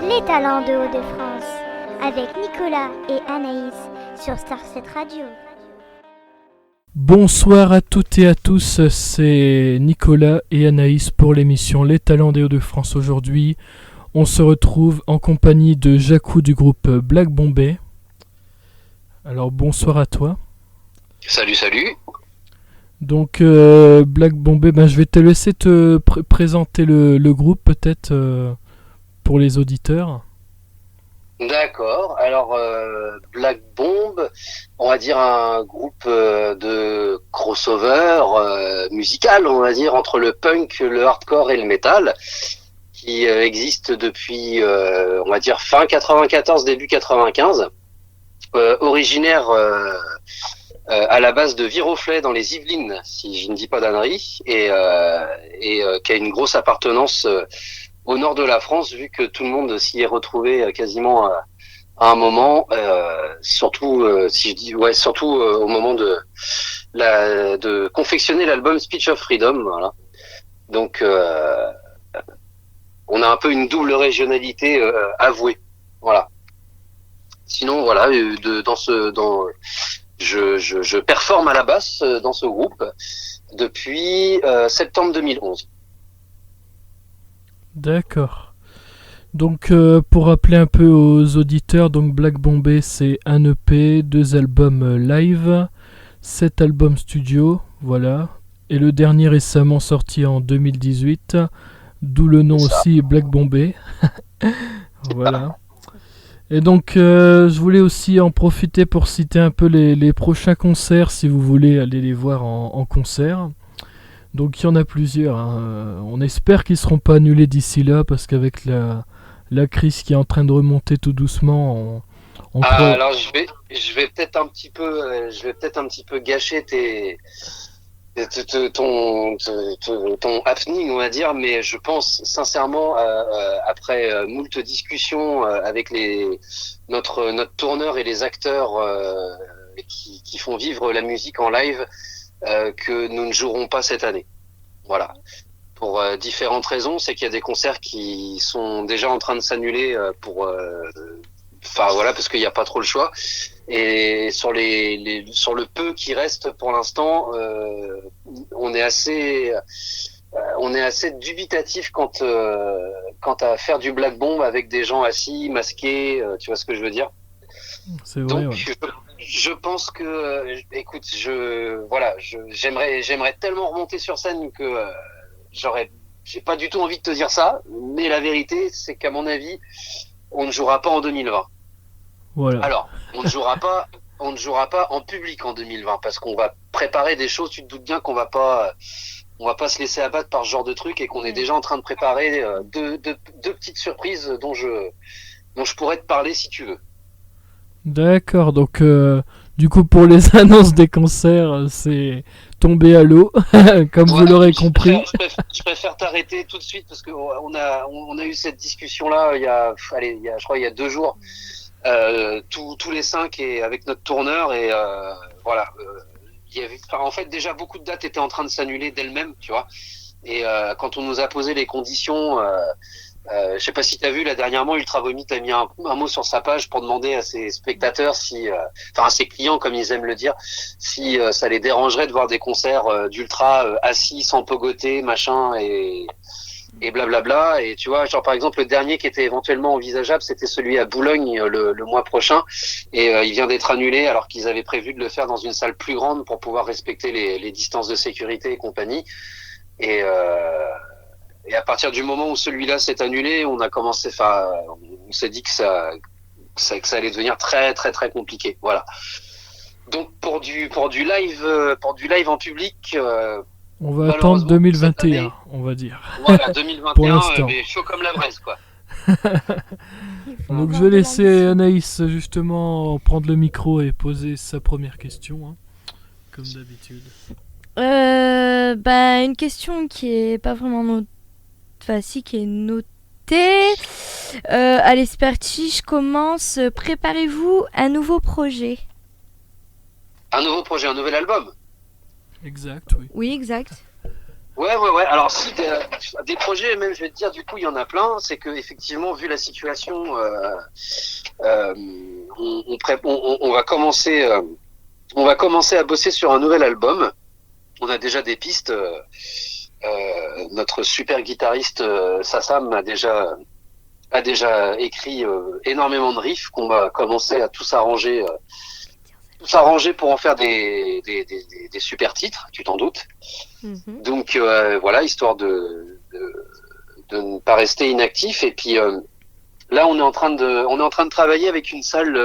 Les talents de Hauts-de-France avec Nicolas et Anaïs sur Star7 Radio. Bonsoir à toutes et à tous, c'est Nicolas et Anaïs pour l'émission Les talents des Hauts-de-France. Aujourd'hui, on se retrouve en compagnie de Jacou du groupe Black Bombay. Alors bonsoir à toi. Salut. Donc Black Bombay, je vais te laisser te présenter le groupe peut-être pour les auditeurs. D'accord, alors Black Bomb, on va dire un groupe de crossover musical, on va dire, entre le punk, le hardcore et le metal, qui existe depuis, on va dire, fin 94, début 95, originaire à la base de Viroflay dans les Yvelines, si je ne dis pas d'ânerie, et qui a une grosse appartenance au nord de la France, vu que tout le monde s'y est retrouvé quasiment à un moment, surtout si je dis surtout au moment de confectionner l'album Speech of Freedom, voilà. Donc on a un peu une double régionalité avouée, voilà. Sinon voilà, je performe à la basse dans ce groupe depuis septembre 2011. D'accord. Donc pour rappeler un peu aux auditeurs, donc Black Bombay c'est un EP, 2 albums live, 7 albums studio, voilà. Et le dernier récemment sorti en 2018, d'où le nom aussi Black Bombay. Voilà. Et donc je voulais aussi en profiter pour citer un peu les prochains concerts si vous voulez aller les voir en concert. Donc il y en a plusieurs, hein. On espère qu'ils ne seront pas annulés d'ici là parce qu'avec la crise qui est en train de remonter tout doucement, Alors je vais peut-être un petit peu gâcher ton happening, on va dire, mais je pense sincèrement après moult discussions avec notre tourneur et les acteurs qui font vivre la musique en live, que nous ne jouerons pas cette année. Voilà. Pour différentes raisons, c'est qu'il y a des concerts qui sont déjà en train de s'annuler parce qu'il n'y a pas trop le choix. Et sur le peu qui reste pour l'instant, on est assez dubitatif quant à faire du Black Bomb avec des gens assis, masqués, tu vois ce que je veux dire? C'est vrai. Donc, ouais. je pense que, écoute, j'aimerais tellement remonter sur scène que j'ai pas du tout envie de te dire ça, mais la vérité, c'est qu'à mon avis, on ne jouera pas en 2020. Voilà. Alors, on ne jouera pas en public en 2020 parce qu'on va préparer des choses. Tu te doutes bien qu'on va pas se laisser abattre par ce genre de truc et qu'on est déjà en train de préparer deux petites surprises dont je pourrais te parler si tu veux. D'accord, donc du coup pour les annonces des concerts, c'est tombé à l'eau, comme vous l'aurez compris. Je préfère t'arrêter tout de suite parce que on a eu cette discussion là je crois il y a 2 jours, tous les 5 et avec notre tourneur et voilà. En fait déjà beaucoup de dates étaient en train de s'annuler d'elles-mêmes, tu vois. Et quand on nous a posé les conditions, je sais pas si t'as vu là dernièrement, Ultra Vomit a mis un mot sur sa page pour demander à ses spectateurs à ses clients comme ils aiment le dire, si ça les dérangerait de voir des concerts d'Ultra assis, sans pogoter, machin et blablabla. Et tu vois, genre par exemple le dernier qui était éventuellement envisageable, c'était celui à Boulogne le mois prochain, et il vient d'être annulé alors qu'ils avaient prévu de le faire dans une salle plus grande pour pouvoir respecter les distances de sécurité et compagnie. Et à partir du moment où celui-là s'est annulé, on s'est dit que ça allait devenir très très très compliqué. Voilà. Donc pour du live en public, on va attendre 2021, année, on va dire. Voilà, 2021, mais chaud comme la braise, quoi. Donc je vais laisser Anaïs justement prendre le micro et poser sa première question, hein, comme d'habitude. Une question qui est pas vraiment qui est notée. Allez, c'est parti, je commence. Préparez-vous un nouveau projet. Un nouveau projet, un nouvel album? Exact, oui. Oui, exact. Ouais. Alors, si des projets, même, je vais te dire, du coup, il y en a plein. C'est que, effectivement, vu la situation, euh, on va commencer, à bosser sur un nouvel album. On a déjà des pistes. Notre super guitariste Sassam a déjà écrit énormément de riffs qu'on va commencer à tous arranger pour en faire des super titres, tu t'en doutes. Mhm. Donc voilà, histoire de ne pas rester inactif. Et puis là, on est en train de travailler avec une salle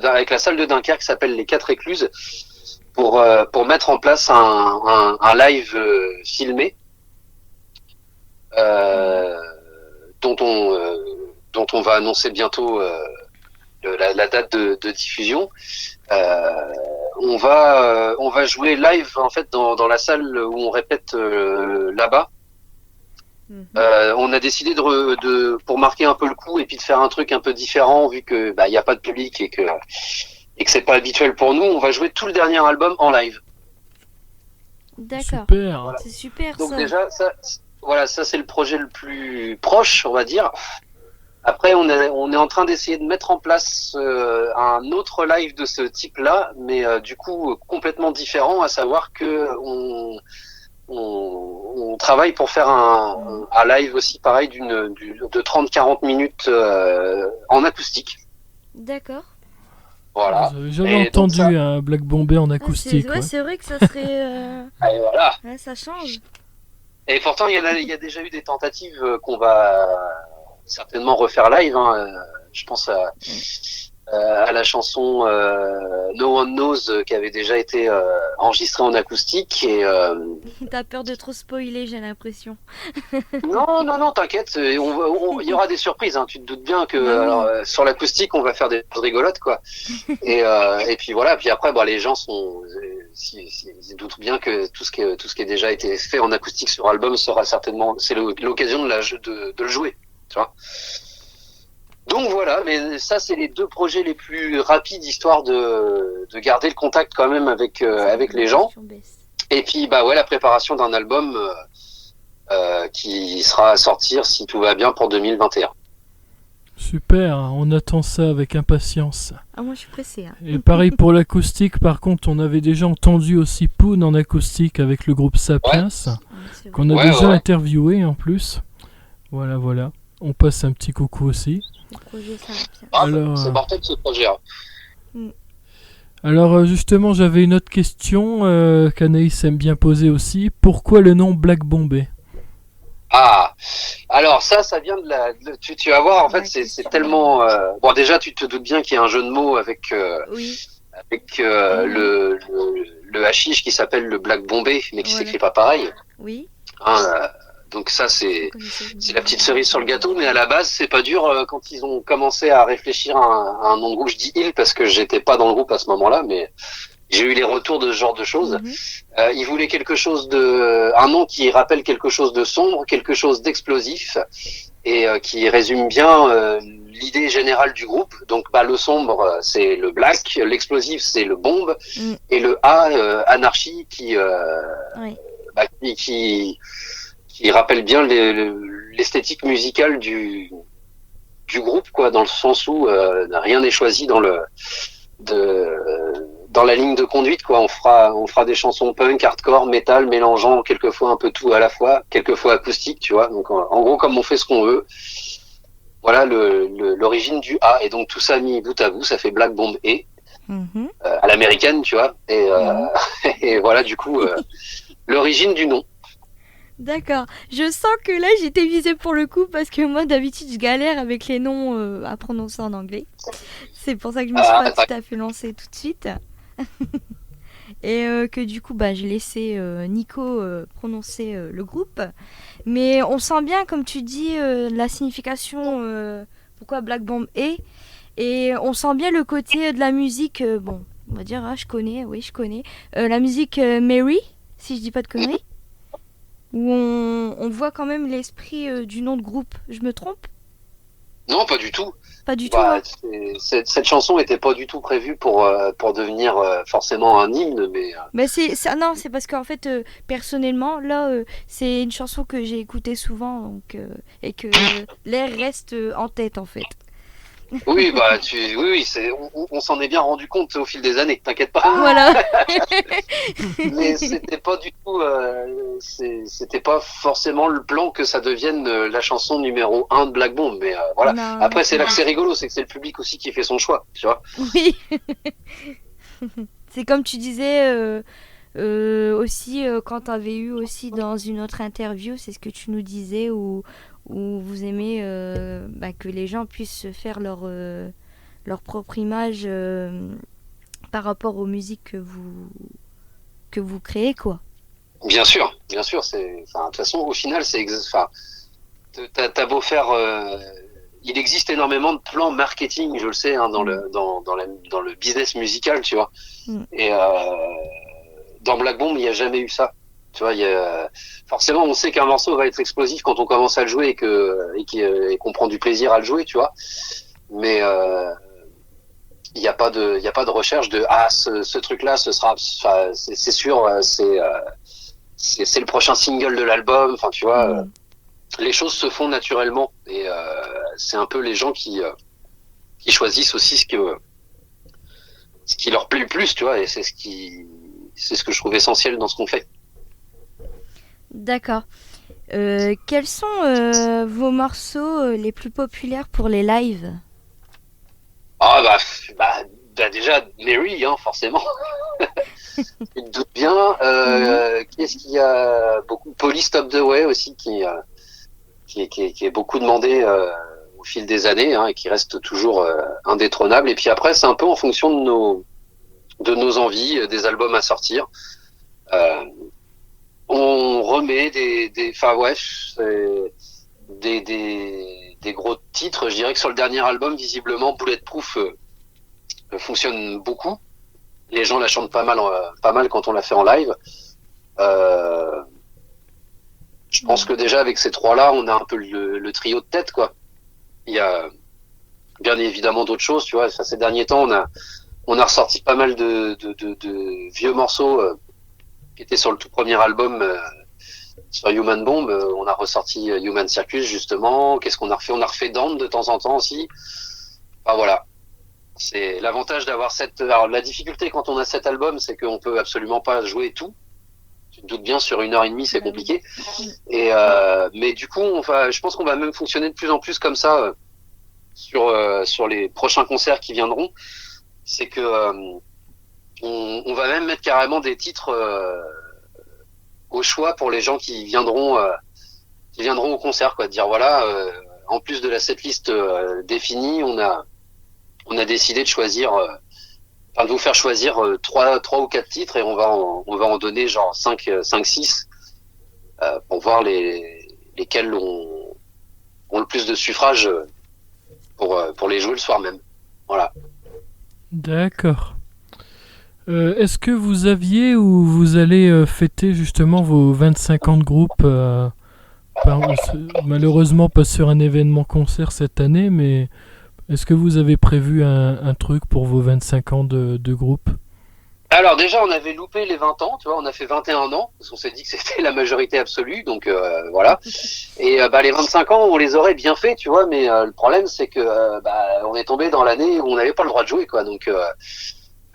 avec la salle de Dunkerque qui s'appelle les Quatre Écluses pour mettre en place un live filmé euh, dont on va annoncer bientôt la date de diffusion. On va jouer live en fait dans la salle où on répète là-bas. Mhm. On a décidé pour marquer un peu le coup et puis de faire un truc un peu différent vu que il y a pas de public et que c'est pas habituel pour nous. On va jouer tout le dernier album en live. D'accord. Super. Voilà. C'est super Donc ça. déjà ça c'est le projet le plus proche, on va dire. Après, on est en train d'essayer de mettre en place un autre live de ce type-là, mais du coup complètement différent, à savoir que on travaille pour faire un live aussi pareil de 30-40 minutes en acoustique. D'accord. Voilà. J'avais jamais Et donc entendu un Black Bombay en Ah, acoustique. ouais, Ouais. c'est vrai que ça serait. et voilà. Ouais, ça change. Et pourtant, il y a déjà eu des tentatives qu'on va certainement refaire live. Hein. Je pense à la chanson No One Knows qui avait déjà été enregistrée en acoustique. Et T'as peur de trop spoiler, j'ai l'impression. non, t'inquiète, il y aura des surprises. Hein. Tu te doutes bien que Bah oui. alors, sur l'acoustique, on va faire des choses rigolotes, quoi. Et puis voilà. Puis après, les gens ils se doutent bien que tout ce qui a déjà été fait en acoustique sur album sera certainement, c'est l'occasion de le jouer, tu vois. Donc voilà, mais ça c'est les deux projets les plus rapides histoire de garder le contact quand même avec les gens. Et puis la préparation d'un album qui sera à sortir si tout va bien pour 2021. Super, on attend ça avec impatience. Ah, moi je suis pressée. Hein. Et pareil pour l'acoustique, par contre, on avait déjà entendu aussi Poon en acoustique avec le groupe Sapiens, Ouais, c'est vrai. qu'on a Ouais, déjà ouais. interviewé en plus. Voilà. On passe un petit coucou aussi. Le projet, ça va bien. Ah, Alors, c'est mortel ce projet. Hein. Alors justement, j'avais une autre question qu'Anaïs aime bien poser aussi. Pourquoi le nom Black Bombay ? Ah, alors ça vient tu vas voir, en fait, Ouais, c'est question. tellement... bon, déjà, tu te doutes bien qu'il y a un jeu de mots avec Oui. le hashish qui s'appelle le Black Bombay, mais qui Voilà. s'écrit pas pareil. Oui. Hein, donc ça, c'est la petite cerise sur le gâteau, mais à la base, c'est pas dur quand ils ont commencé à réfléchir à un nom de groupe. Je dis ils parce que j'étais pas dans le groupe à ce moment-là, mais j'ai eu les retours de ce genre de choses. Mhm. Ils voulaient un nom qui rappelle quelque chose de sombre, quelque chose d'explosif et qui résume bien l'idée générale du groupe. Donc le sombre c'est le black, l'explosif c'est le bombe et le A anarchie Oui. qui rappelle bien l'esthétique musicale du groupe, quoi, dans le sens où rien n'est choisi dans la ligne de conduite, quoi. On fera des chansons punk, hardcore, metal, mélangeant quelquefois un peu tout à la fois, quelquefois acoustique, tu vois. Donc en gros, comme on fait ce qu'on veut, voilà l'origine du A. Et donc tout ça mis bout à bout, ça fait Black Bomb et Mhm. à l'américaine, tu vois. Et, et voilà du coup l'origine du nom. D'accord. Je sens que là j'étais visée pour le coup parce que moi d'habitude je galère avec les noms à prononcer en anglais. C'est pour ça que je me suis pas tout à fait lancée tout de suite. Et que du coup j'ai laissé Nico prononcer le groupe. Mais on sent bien, comme tu dis, la signification, pourquoi Black Bomb est. Et on sent bien le côté de la musique, bon, on va dire, je connais. La musique Mary, si je dis pas de conneries. Où on voit quand même l'esprit du nom de groupe. Je me trompe ? Non, pas du tout. Pas du tout. Hein. Cette chanson n'était pas du tout prévue pour devenir forcément un hymne, mais... Mais non, c'est parce qu'en fait, personnellement, là, c'est une chanson que j'ai écoutée souvent donc, et que l'air reste en tête, en fait. Oui, oui, on s'en est bien rendu compte au fil des années, t'inquiète pas. Voilà. Mais c'était pas du tout, c'était pas forcément le plan que ça devienne la chanson numéro 1 de Black Bomb, mais voilà. Non, Après, c'est là que c'est rigolo, c'est que c'est le public aussi qui fait son choix, tu vois. oui. C'est comme tu disais aussi quand tu avais eu aussi dans une autre interview, c'est ce que tu nous disais, où vous aimez que les gens puissent se faire leur propre image par rapport aux musiques que vous créez, quoi. Bien sûr, de toute façon, au final, t'as beau faire, il existe énormément de plans marketing, je le sais, hein, dans le business musical, tu vois. Et dans Black Bomb, il n'y a jamais eu ça. Tu vois, forcément, on sait qu'un morceau va être explosif quand on commence à le jouer et qu'on prend du plaisir à le jouer, tu vois. Mais il n'y a pas de recherche de ce truc-là, ce sera, c'est sûr, c'est le prochain single de l'album. Enfin, tu vois, les choses se font naturellement et c'est un peu les gens qui choisissent aussi ce qui leur plaît le plus, tu vois. Et c'est ce que je trouve essentiel dans ce qu'on fait. D'accord. Quels sont vos morceaux les plus populaires pour les lives? Ah déjà Mary, hein, forcément. Tu te doutes bien. Qu'est-ce qu'il y a beaucoup? Police Stop the Way aussi qui est beaucoup demandé au fil des années, hein, et qui reste toujours indétrônable. Et puis après, c'est un peu en fonction de nos envies, des albums à sortir. On remet des gros titres. Je dirais que sur le dernier album, visiblement, Bulletproof fonctionne beaucoup. Les gens la chantent pas mal quand on l'a fait en live. Je pense que déjà avec ces trois-là, on a un peu le trio de tête, quoi. Il y a bien évidemment d'autres choses, tu vois. Enfin, ces derniers temps, on a ressorti pas mal de vieux morceaux qui étaient sur le tout premier album. Sur Human Bomb, on a ressorti Human Circus justement. Qu'est-ce qu'on a refait? On a refait Down de temps en temps aussi. Enfin voilà. C'est l'avantage d'avoir Alors la difficulté quand on a 7 albums, c'est qu'on peut absolument pas jouer tout. Tu te doutes bien, sur 1h30, c'est compliqué. Et mais du coup, je pense qu'on va même fonctionner de plus en plus comme ça sur les prochains concerts qui viendront. C'est que on va même mettre carrément des titres au choix pour les gens qui viendront au concert, quoi. De dire voilà, en plus de la setlist définie, on a décidé de choisir, de vous faire choisir 3 ou 4 titres et on va en donner genre 5, 6 pour voir lesquels ont le plus de suffrages pour les jouer le soir même. Voilà. D'accord. Est-ce que vous aviez ou vous allez fêter justement vos 25 ans de groupe malheureusement pas sur un événement concert cette année, mais est-ce que vous avez prévu un truc pour vos 25 ans de groupe? Alors déjà, on avait loupé les 20 ans, tu vois, on a fait 21 ans, parce qu'on s'est dit que c'était la majorité absolue, donc voilà. Et les 25 ans, on les aurait bien fait, tu vois, mais le problème, c'est que on est tombé dans l'année où on n'avait pas le droit de jouer, quoi, donc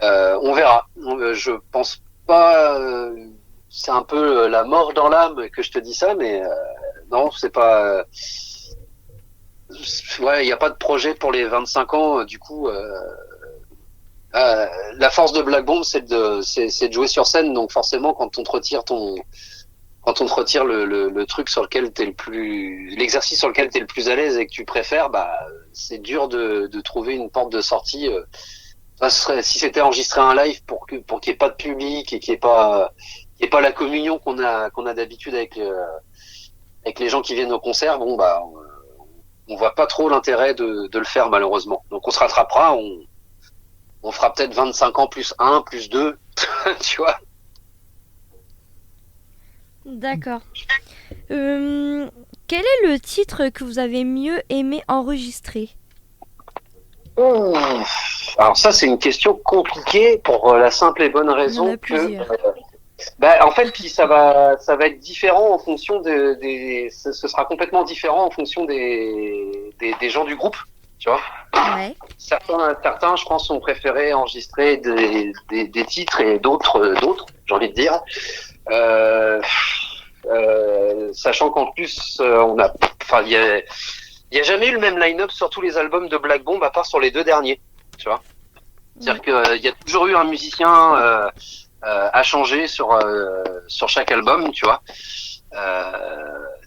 on verra. Je pense pas... c'est un peu la mort dans l'âme que je te dis ça, mais non, c'est pas... ouais, il n'y a pas de projet pour les 25 ans, du coup... la force de Black Bomb, c'est de jouer sur scène, donc forcément, quand on te retire le truc sur lequel l'exercice sur lequel t'es le plus à l'aise et que tu préfères, c'est dur de trouver une porte de sortie. Si c'était enregistrer un live pour qu'il n'y ait pas de public et qu'il n'y ait pas la communion qu'on a d'habitude avec les gens qui viennent au concert, on voit pas trop l'intérêt de le faire, malheureusement. Donc on se rattrapera, on fera peut-être 25 ans plus 1, plus 2, tu vois. D'accord. Quel est le titre que vous avez mieux aimé enregistrer? Alors ça, c'est une question compliquée pour la simple et bonne raison que, plusieurs. En fait, puis ça va être différent en fonction ce sera complètement différent en fonction des gens du groupe, tu vois. Ouais. Certains, je pense, ont préféré enregistrer des titres et d'autres, j'ai envie de dire. Sachant qu'en plus, il y a jamais eu le même line-up sur tous les albums de Black Bomb à part sur les 2 derniers, tu vois. C'est-à-dire qu'il y a toujours eu un musicien à changer sur chaque album, tu vois.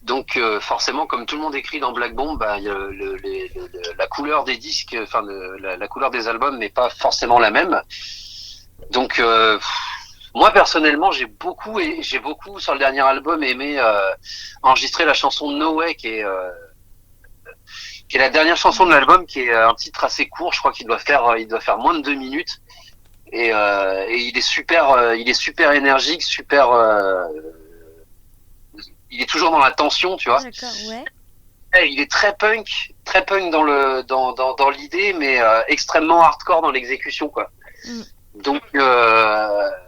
Donc forcément, comme tout le monde écrit dans Black Bomb, la couleur des disques, enfin la couleur des albums n'est pas forcément la même. Donc moi personnellement, j'ai beaucoup sur le dernier album aimé enregistrer la chanson No Way qui est la dernière chanson de l'album, qui est un titre assez court. Je crois qu'il doit faire moins de 2 minutes. Et il est super énergique, il est toujours dans la tension, tu vois. D'accord, ouais. Et il est très punk dans l'idée, mais extrêmement hardcore dans l'exécution, quoi. Donc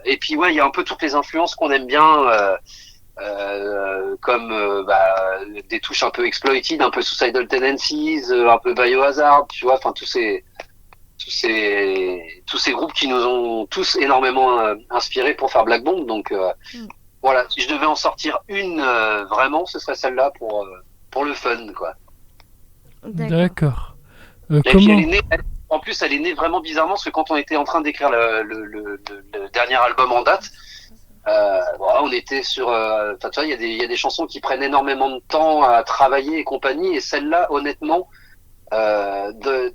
et puis ouais, il y a un peu toutes les influences qu'on aime bien. Comme des touches un peu exploited, un peu Suicidal Tendencies, un peu Biohazard, tu vois, enfin tous ces groupes qui nous ont tous énormément inspirés pour faire Black Bomb. Donc voilà, si je devais en sortir une vraiment, ce serait celle-là pour le fun, quoi. D'accord. Et Comment... puis en plus elle est née vraiment bizarrement, parce que quand on était en train d'écrire le dernier album en date, on était sur, tu vois, il y a des chansons qui prennent énormément de temps à travailler et compagnie, et celle-là, honnêtement, de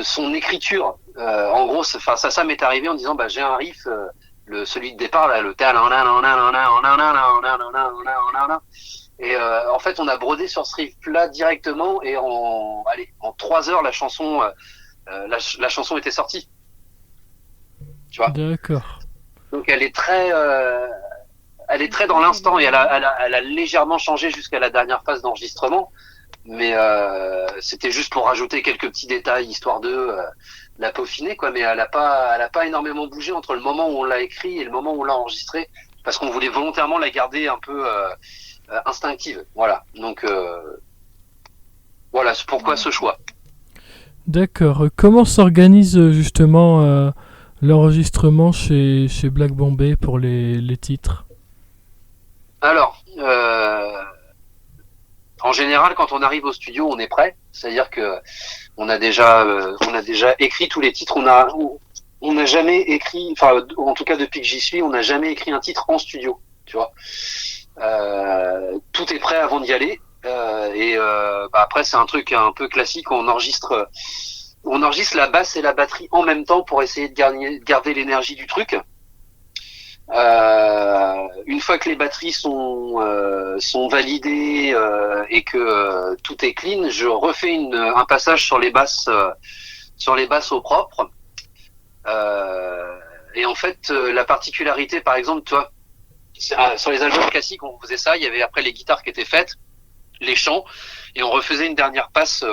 son écriture, en gros, ça m'est arrivé en disant, j'ai un riff, celui de départ là, le et en fait, on a brodé sur ce riff-là directement, et en 3 heures, la chanson était sortie. Tu vois. D'accord. Donc elle est très dans l'instant, et elle a légèrement changé jusqu'à la dernière phase d'enregistrement, mais c'était juste pour rajouter quelques petits détails histoire de la peaufiner, quoi. Mais elle a pas énormément bougé entre le moment où on l'a écrit et le moment où on l'a enregistré, parce qu'on voulait volontairement la garder un peu instinctive. Voilà. Donc voilà, c'est pourquoi ce choix. D'accord. Comment s'organise justement l'enregistrement chez Black Bombay pour les titres? Alors, en général, quand on arrive au studio, on est prêt. C'est-à-dire que on a déjà écrit tous les titres. On n'a jamais écrit, enfin, en tout cas depuis que j'y suis, on n'a jamais écrit un titre en studio. Tu vois, tout est prêt avant d'y aller. Après, c'est un truc un peu classique. On enregistre la basse et la batterie en même temps pour essayer de garder l'énergie du truc. Une fois que les batteries sont validées et que tout est clean, je refais un passage sur les basses au propre. Et en fait, la particularité, par exemple, toi, sur les albums classiques, on faisait ça. Il y avait après les guitares qui étaient faites, les chants, et on refaisait une dernière passe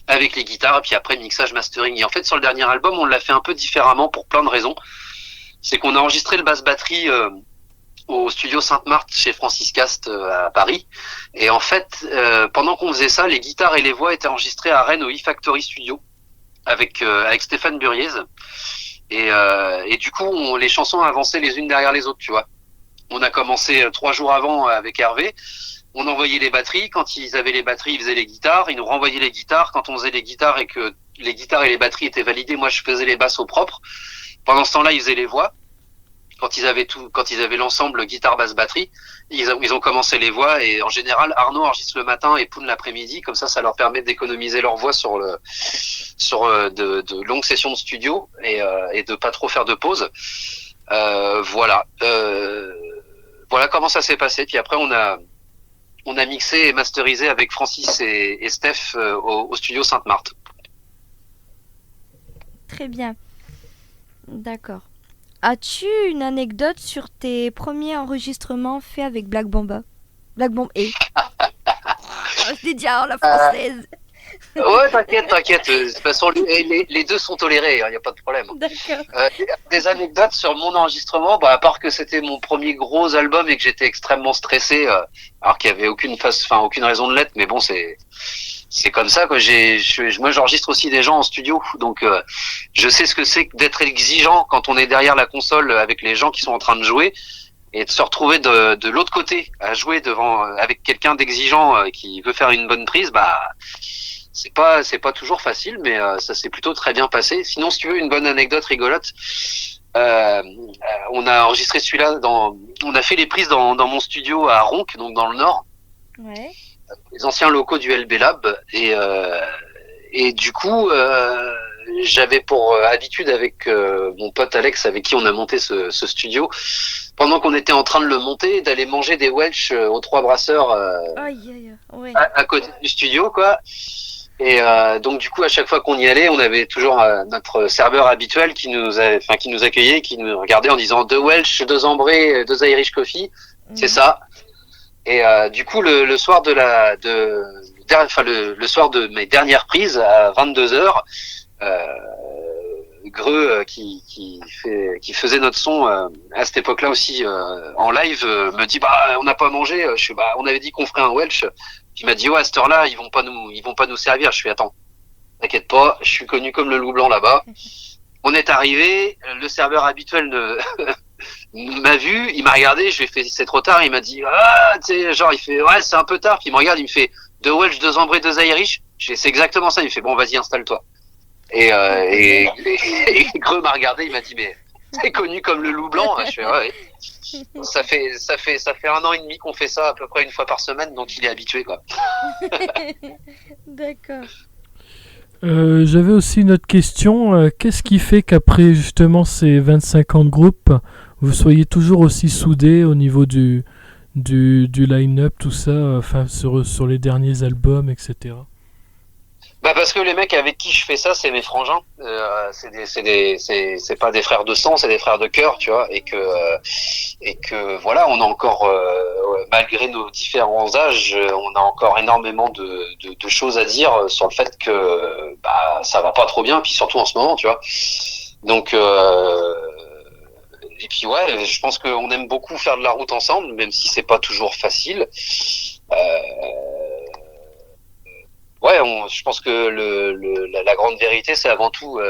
avec les guitares, et puis après mixage, mastering. Et en fait, sur le dernier album, on l'a fait un peu différemment pour plein de raisons. C'est qu'on a enregistré le basse-batterie au studio Sainte-Marthe chez Francis Cast à Paris. Et en fait, pendant qu'on faisait ça, les guitares et les voix étaient enregistrées à Rennes au E-Factory Studio avec Stéphane Buriez. Et du coup, les chansons avançaient les unes derrière les autres, tu vois. On a commencé 3 jours avant avec Hervé. On envoyait les batteries. Quand ils avaient les batteries, ils faisaient les guitares. Ils nous renvoyaient les guitares. Quand on faisait les guitares et que les guitares et les batteries étaient validées, moi, je faisais les basses au propre. Pendant ce temps-là, ils faisaient les voix. Quand ils avaient l'ensemble guitare, basse, batterie, ils ont commencé les voix. Et en général, Arnaud enregistre le matin et Poun l'après-midi. Comme ça leur permet d'économiser leur voix sur de longues sessions de studio et de pas trop faire de pause. Voilà comment ça s'est passé. Puis après, on a mixé et masterisé avec Francis et Steph au studio Sainte-Marthe. Très bien. D'accord. As-tu une anecdote sur tes premiers enregistrements faits avec Black Bomb? Black Bomb et Je l'ai dit à la française. Ouais, t'inquiète. De toute façon, les deux sont tolérés, il n'y a pas de problème. D'accord. Des anecdotes sur mon enregistrement, à part que c'était mon premier gros album et que j'étais extrêmement stressé, alors qu'il y avait aucune raison de l'être, mais bon, c'est comme ça, quoi. Moi, j'enregistre aussi des gens en studio, donc je sais ce que c'est que d'être exigeant quand on est derrière la console avec les gens qui sont en train de jouer. Et de se retrouver de l'autre côté à jouer avec quelqu'un d'exigeant qui veut faire une bonne prise, c'est pas toujours facile, mais ça s'est plutôt très bien passé. Sinon, si tu veux une bonne anecdote rigolote, on a enregistré celui-là on a fait les prises dans mon studio à Ronc, donc dans le Nord, Ouais. les anciens locaux du LB Lab, et du coup j'avais pour habitude avec mon pote Alex, avec qui on a monté ce studio, pendant qu'on était en train de le monter, d'aller manger des Welsh aux Trois Brasseurs Ouais. à côté du studio, quoi. Et donc du coup, à chaque fois qu'on y allait, on avait toujours notre serveur habituel qui nous accueillait, qui nous regardait en disant 2 Welsh, 2 ambrés, 2 Irish coffee, c'est ça. Et du coup, le soir le soir de mes dernières prises à 22h, Greux qui faisait notre son à cette époque-là aussi en live me dit on n'a pas mangé. On avait dit qu'on ferait un Welsh. Il m'a dit ouais, à cette heure-là ils vont pas nous servir. Je fais attends, t'inquiète pas, je suis connu comme le loup blanc là-bas. On est arrivé, le serveur habituel m'a vu, il m'a regardé, je lui ai fait c'est trop tard. Il m'a dit tu sais, genre il fait ouais c'est un peu tard. Puis il me regarde, il me fait 2 Welsh, 2 ambrés, 2 Irish. Je fais c'est exactement ça. Il me fait bon vas-y installe-toi. Et Greux m'a regardé, il m'a dit mais t'es connu comme le loup blanc. Je fais ouais. Ça fait 1 an et demi qu'on fait ça à peu près une fois par semaine, donc il est habitué quoi. D'accord. J'avais aussi une autre question. Qu'est-ce qui fait qu'après justement ces 25 ans de groupe, vous soyez toujours aussi soudés au niveau du line-up, tout ça, sur les derniers albums, etc. Parce que les mecs avec qui je fais ça, c'est mes frangins. C'est pas des frères de sang, c'est des frères de cœur, tu vois. Et que voilà, on a encore, malgré nos différents âges, on a encore énormément de choses à dire sur le fait que ça va pas trop bien, puis surtout en ce moment, tu vois. Donc et puis ouais, je pense qu'on aime beaucoup faire de la route ensemble, même si c'est pas toujours facile. Ouais, je pense que la grande vérité, c'est avant tout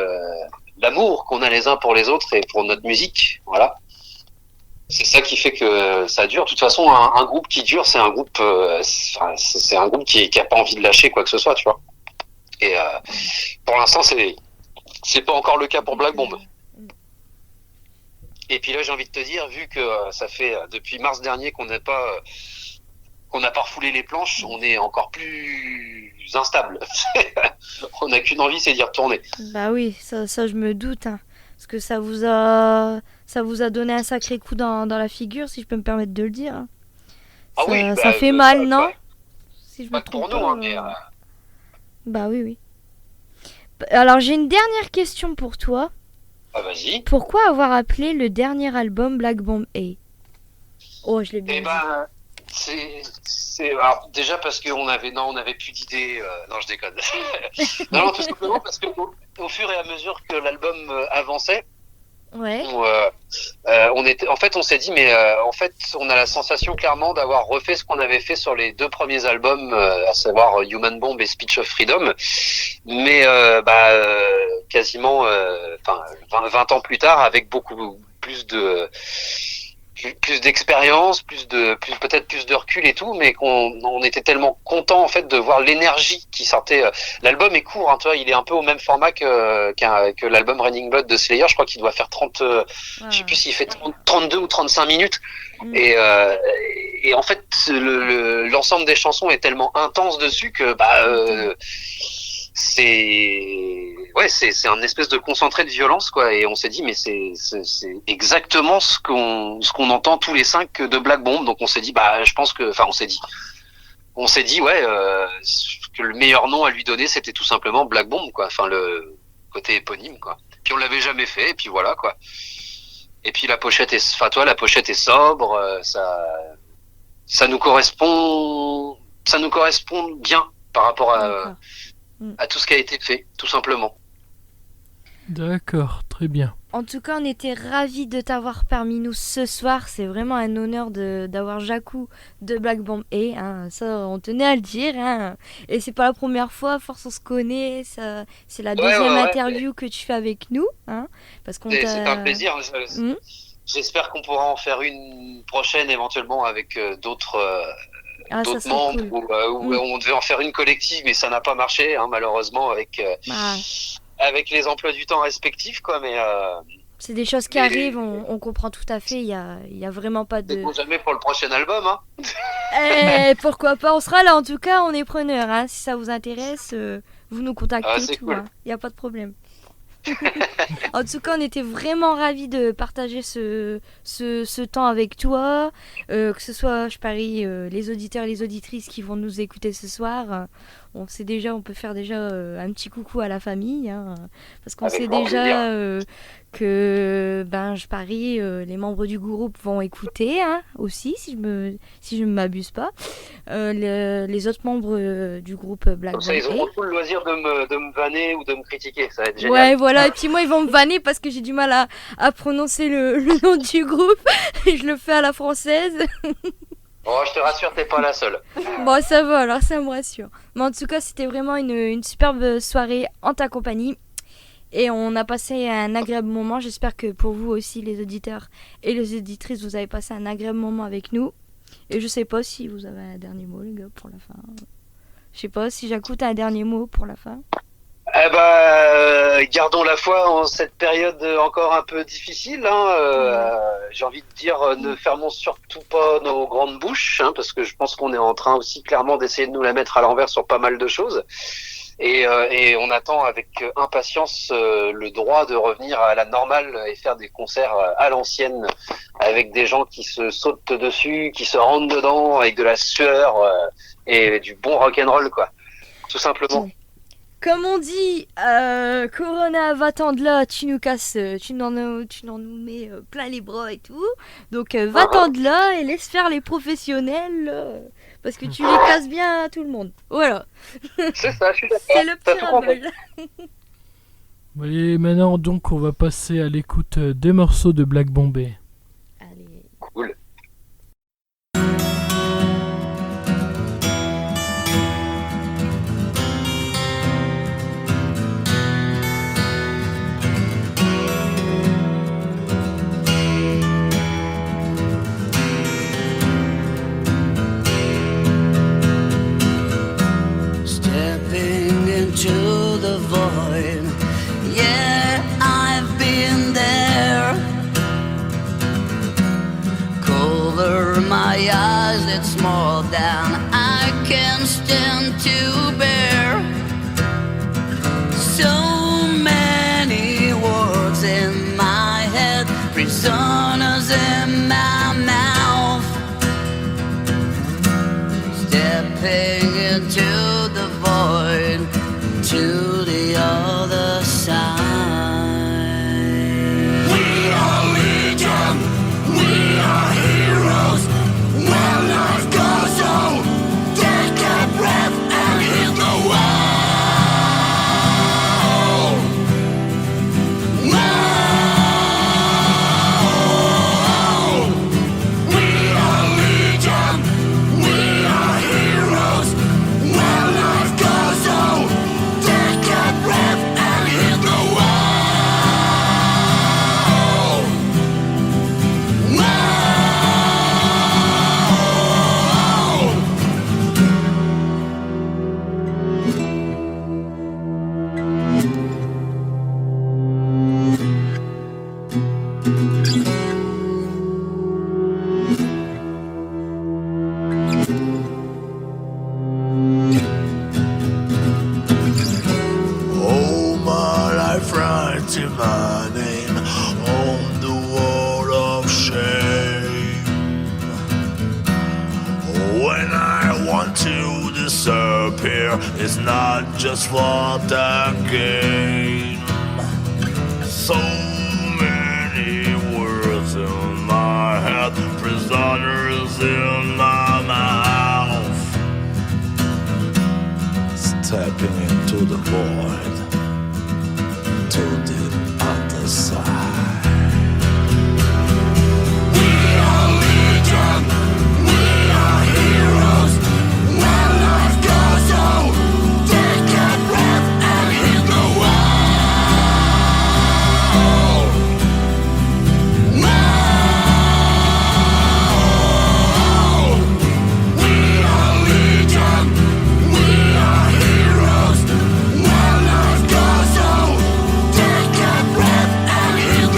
l'amour qu'on a les uns pour les autres et pour notre musique. Voilà. C'est ça qui fait que ça dure. De toute façon, un groupe qui dure, c'est un groupe, c'est un groupe qui a pas envie de lâcher quoi que ce soit, tu vois. Et pour l'instant, c'est pas encore le cas pour Black Bomb. Et puis là, j'ai envie de te dire, vu que ça fait depuis mars dernier qu'on n'a pas refoulé les planches, on est encore plus instable. On n'a qu'une envie, c'est d'y retourner. Bah oui, ça je me doute, hein, parce que ça vous a donné un sacré coup dans la figure, si je peux me permettre de le dire. Hein. Ah oui, ça fait mal, non? Si je me pas trompe pour nous, pas, hein, mais Bah oui. Alors j'ai une dernière question pour toi. Ah vas-y. Pourquoi avoir appelé le dernier album Black Bomb A? Oh, je l'ai bien dit. Alors, déjà parce qu'on avait plus d'idées. Non, je déconne. Non, tout simplement parce que au fur et à mesure que l'album avançait, ouais. on s'est dit, mais en fait, on a la sensation clairement d'avoir refait ce qu'on avait fait sur les 2 premiers albums, à savoir Human Bomb et Speech of Freedom, mais quasiment, 20 ans plus tard, avec beaucoup plus d'expérience, peut-être plus de recul et tout, mais on était tellement content en fait de voir l'énergie qui sortait. L'album est court, hein, tu vois, il est un peu au même format que l'album Raining Blood de Slayer. Je crois qu'il doit faire 30, je sais plus s'il fait 32 ou 35 minutes. Et en fait, l'ensemble des chansons est tellement intense dessus que c'est un espèce de concentré de violence quoi, et on s'est dit mais c'est exactement ce qu'on entend tous les 5 de Black Bomb. Donc on s'est dit je pense que on s'est dit que le meilleur nom à lui donner c'était tout simplement Black Bomb quoi, le côté éponyme quoi. Puis on l'avait jamais fait et puis voilà quoi. Et puis la pochette est sobre, ça nous correspond ça nous correspond bien par rapport D'accord. à tout ce qui a été fait, tout simplement. D'accord, très bien. En tout cas, on était ravis de t'avoir parmi nous ce soir. C'est vraiment un honneur d'avoir Jacou de Black Bomb A. Hein. Ça, on tenait à le dire. Hein. Et c'est pas la première fois, à force on se connaît. Ça, c'est la deuxième interview que tu fais avec nous. Hein, parce qu'on c'est un plaisir. J'espère qu'on pourra en faire une prochaine éventuellement avec d'autres membres. Cool. Où on devait en faire une collective, mais ça n'a pas marché, hein, malheureusement, avec les emplois du temps respectifs, quoi. Mais c'est des choses qui arrivent, on comprend tout à fait. Il y a vraiment pas de. C'est jamais pour le prochain album, hein. Pourquoi pas, on sera là. En tout cas, on est preneurs. Hein. Si ça vous intéresse, vous nous contactez. Tout. Cool. Il y a pas de problème. En tout cas, on était vraiment ravis de partager ce temps avec toi, que ce soit, je parie, les auditeurs et les auditrices qui vont nous écouter ce soir. On peut faire déjà un petit coucou à la famille, hein, parce qu'on sait déjà que, je parie, les membres du groupe vont écouter, hein, aussi, si je ne m'abuse pas. Les autres membres du groupe Black Bomb. Comme ça, ils auront tout le loisir de me vanner ou de me critiquer, ça va être génial. Ouais, voilà, et puis moi, ils vont me vanner parce que j'ai du mal à prononcer le nom du groupe, et je le fais à la française. Oh, je te rassure, t'es pas la seule. Bon, ça va, alors ça me rassure. Mais en tout cas, c'était vraiment une superbe soirée en ta compagnie. Et on a passé un agréable moment. J'espère que pour vous aussi, les auditeurs et les auditrices, vous avez passé un agréable moment avec nous. Et je sais pas si vous avez un dernier mot, les gars, pour la fin. Je sais pas si Jacou, t'as un dernier mot pour la fin. Gardons la foi en cette période encore un peu difficile. Hein. J'ai envie de dire, ne fermons surtout pas nos grandes bouches, hein, parce que je pense qu'on est en train aussi clairement d'essayer de nous la mettre à l'envers sur pas mal de choses. Et on attend avec impatience le droit de revenir à la normale et faire des concerts à l'ancienne avec des gens qui se sautent dessus, qui se rentrent dedans avec de la sueur et du bon rock'n'roll, quoi. Tout simplement. Comme on dit, Corona, va-t'en de là, tu nous casses, tu n'en nous mets plein les bras et tout. Donc va-t'en de là et laisse faire les professionnels, parce que tu les casses bien à tout le monde. Voilà. C'est ça, je suis d'accord. C'est le petit rappel. Et maintenant, donc, on va passer à l'écoute des morceaux de Black Bomb A. Allez. Cool. To the void, yeah, I've been there. Cover my eyes, it's more than I can stand to bear. So many words in my head, prisoners in my mouth. Stepping into the void, to the other side. We are legion, we are heroes. When life goes on, take a breath and hit the wall. Whoa. We are legion, we are heroes. When life goes on, take a breath and hit the wall. Whoa. Oh, my life writes in my name on the wall of shame. When I want to disappear, it's not just for the game. So many words in my head, prisoners in my mouth. tapping into the void, to the other side. We are legion, we are heroes. When life goes on, take a breath and hit the wall. We are legion, we are heroes. When life goes on, take a breath and hit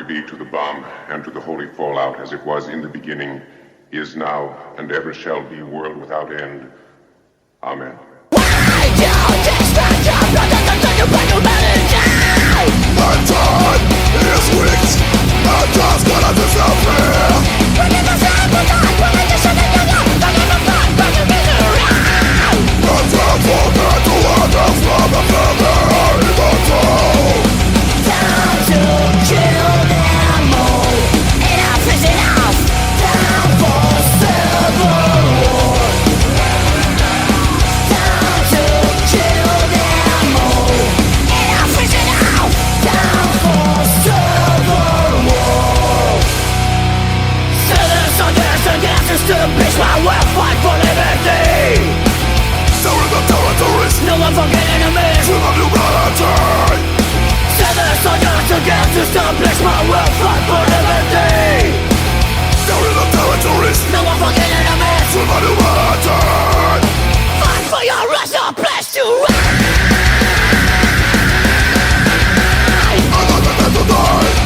Glory be to the bomb and to the holy fallout as it was in the beginning, is now, and ever shall be, world without end. Amen. Establish my will, fight for liberty. Story the territories, no one forget enemies. With a humanity. Send the soldiers again to establish my will, fight for liberty. Story the territories, no one forget enemies. With a humanity. Fight for your rights, no place to ride. I'm not meant to die.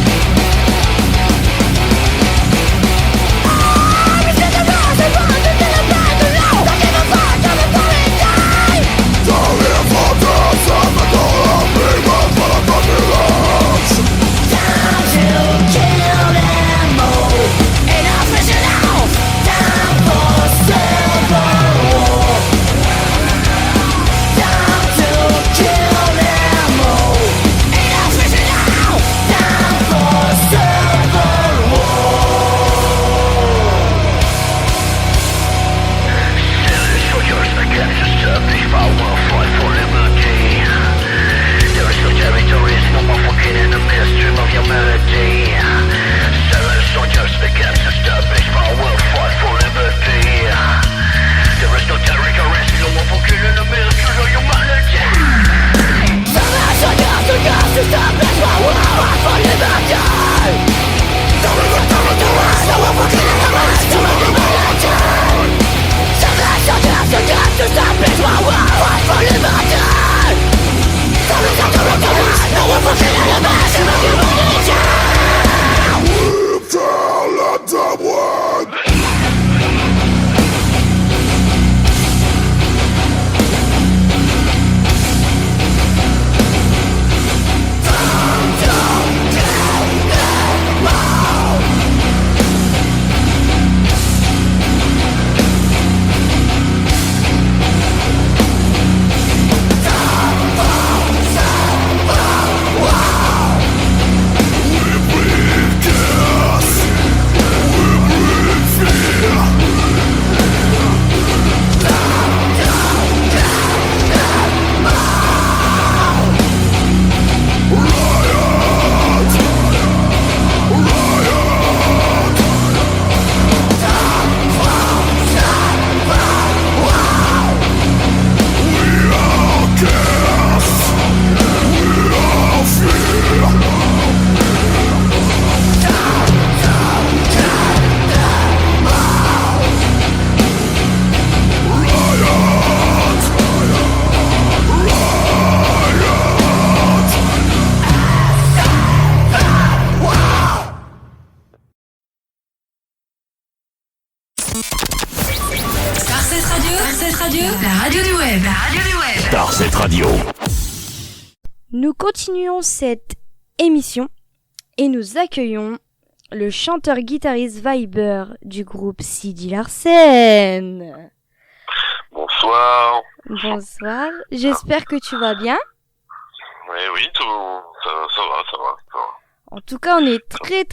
Nous continuons cette émission et nous accueillons le chanteur-guitariste Viber du groupe Sidi Larsen. Bonsoir. Bonsoir, j'espère que tu vas bien. Oui, ça va. En tout cas, on est très...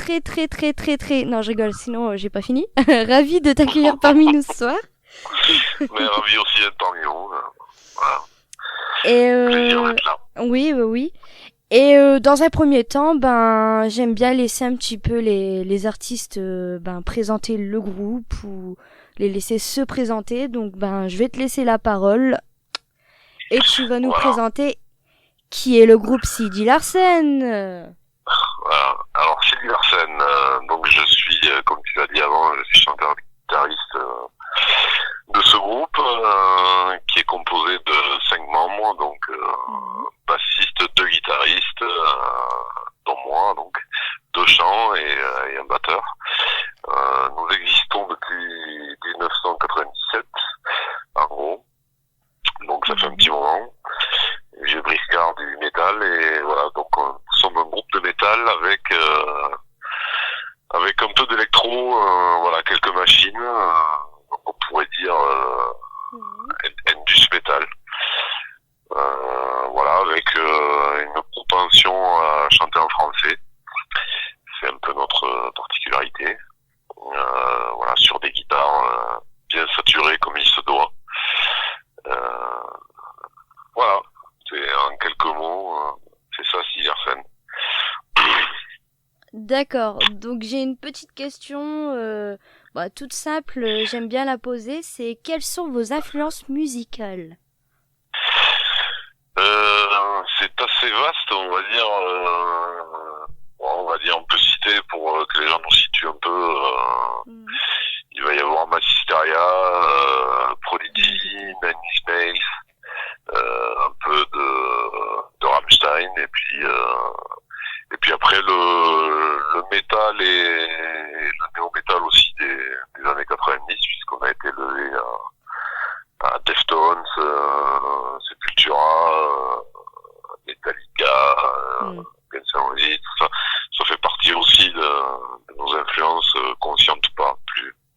Non, je rigole, sinon j'ai pas fini. Ravi de t'accueillir parmi nous ce soir. Mais ravi aussi d'être parmi nous. Voilà. Et plaisir d'être là. Oui. Et dans un premier temps, j'aime bien laisser un petit peu les artistes présenter le groupe ou les laisser se présenter. Donc je vais te laisser la parole et tu vas nous présenter qui est le groupe Sidi Larsen. Voilà. Alors Sidi Larsen, donc je suis, comme tu l'as dit avant, je suis chanteur-guitariste de ce groupe qui est composé de 5 membres, donc bassiste, 2 guitaristes, dont moi, donc 2 chants métal avec un peu d'électro, voilà, quelques machines, on pourrait dire Indus Metal. Voilà, avec une propension à chanter en français. C'est un peu notre particularité. Voilà, sur des guitares bien saturées comme il se doit. Voilà, c'est en quelques mots, c'est ça, Silersen. D'accord, donc j'ai une petite question toute simple, j'aime bien la poser, c'est quelles sont vos influences musicales? C'est assez vaste, on va dire. On peut citer pour que les gens nous situent un peu. Il va y avoir Massisteria, Prodigy, Nine Inch Nails, un peu de Rammstein, et puis après le métal et le néo-métal aussi des années 90, puisqu'on a été levé à Deftones, Sepultura, Metallica, Guns N' Roses, tout ça. Ça fait partie aussi de nos influences conscientes, pas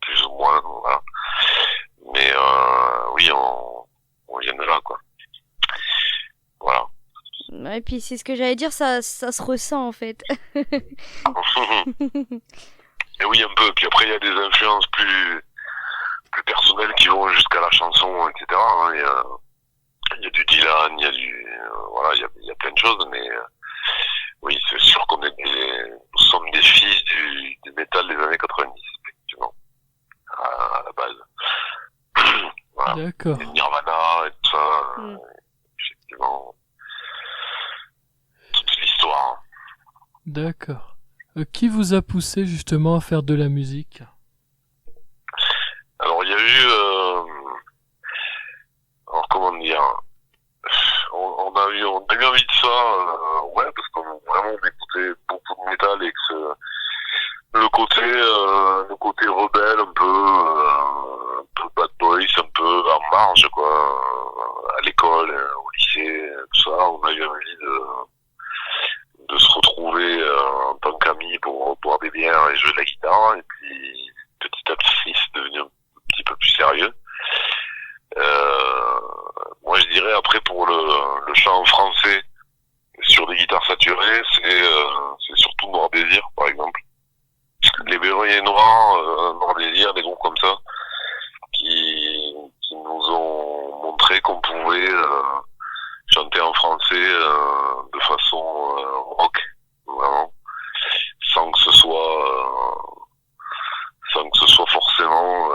plus ou moins, voilà. Mais oui, on vient de là, quoi. Voilà. Ouais, et puis c'est ce que j'allais dire, ça se ressent en fait. Et oui, un peu. Puis après, il y a des influences plus personnelles qui vont jusqu'à la chanson, etc. Hein. Il y a du Dylan, il y a voilà, il y a plein de choses, mais oui, c'est sûr nous sommes des fils du métal des années 90, effectivement, à la base. Voilà. D'accord. Et Nirvana et tout ça, effectivement, toute l'histoire. D'accord. Qui vous a poussé justement à faire de la musique? Alors il y a eu, alors comment dire, on a eu envie de ça, ouais, parce qu'on vraiment on écoutait beaucoup de métal et que le côté rebelle, un peu bad boys, un peu en marge, quoi, à l'école, au lycée, tout ça, on a eu envie de se retrouver en tant qu'amis pour boire des bières et jouer de la guitare, et puis petit à petit c'est devenu un petit peu plus sérieux. Moi je dirais après pour le chant en français sur des guitares saturées, c'est surtout Noir Désir par exemple. Les Berruyers Noirs, Noir Désir, des groupes comme ça, qui nous ont montré qu'on pouvait chanter en français de façon rock, vraiment, sans que ce soit forcément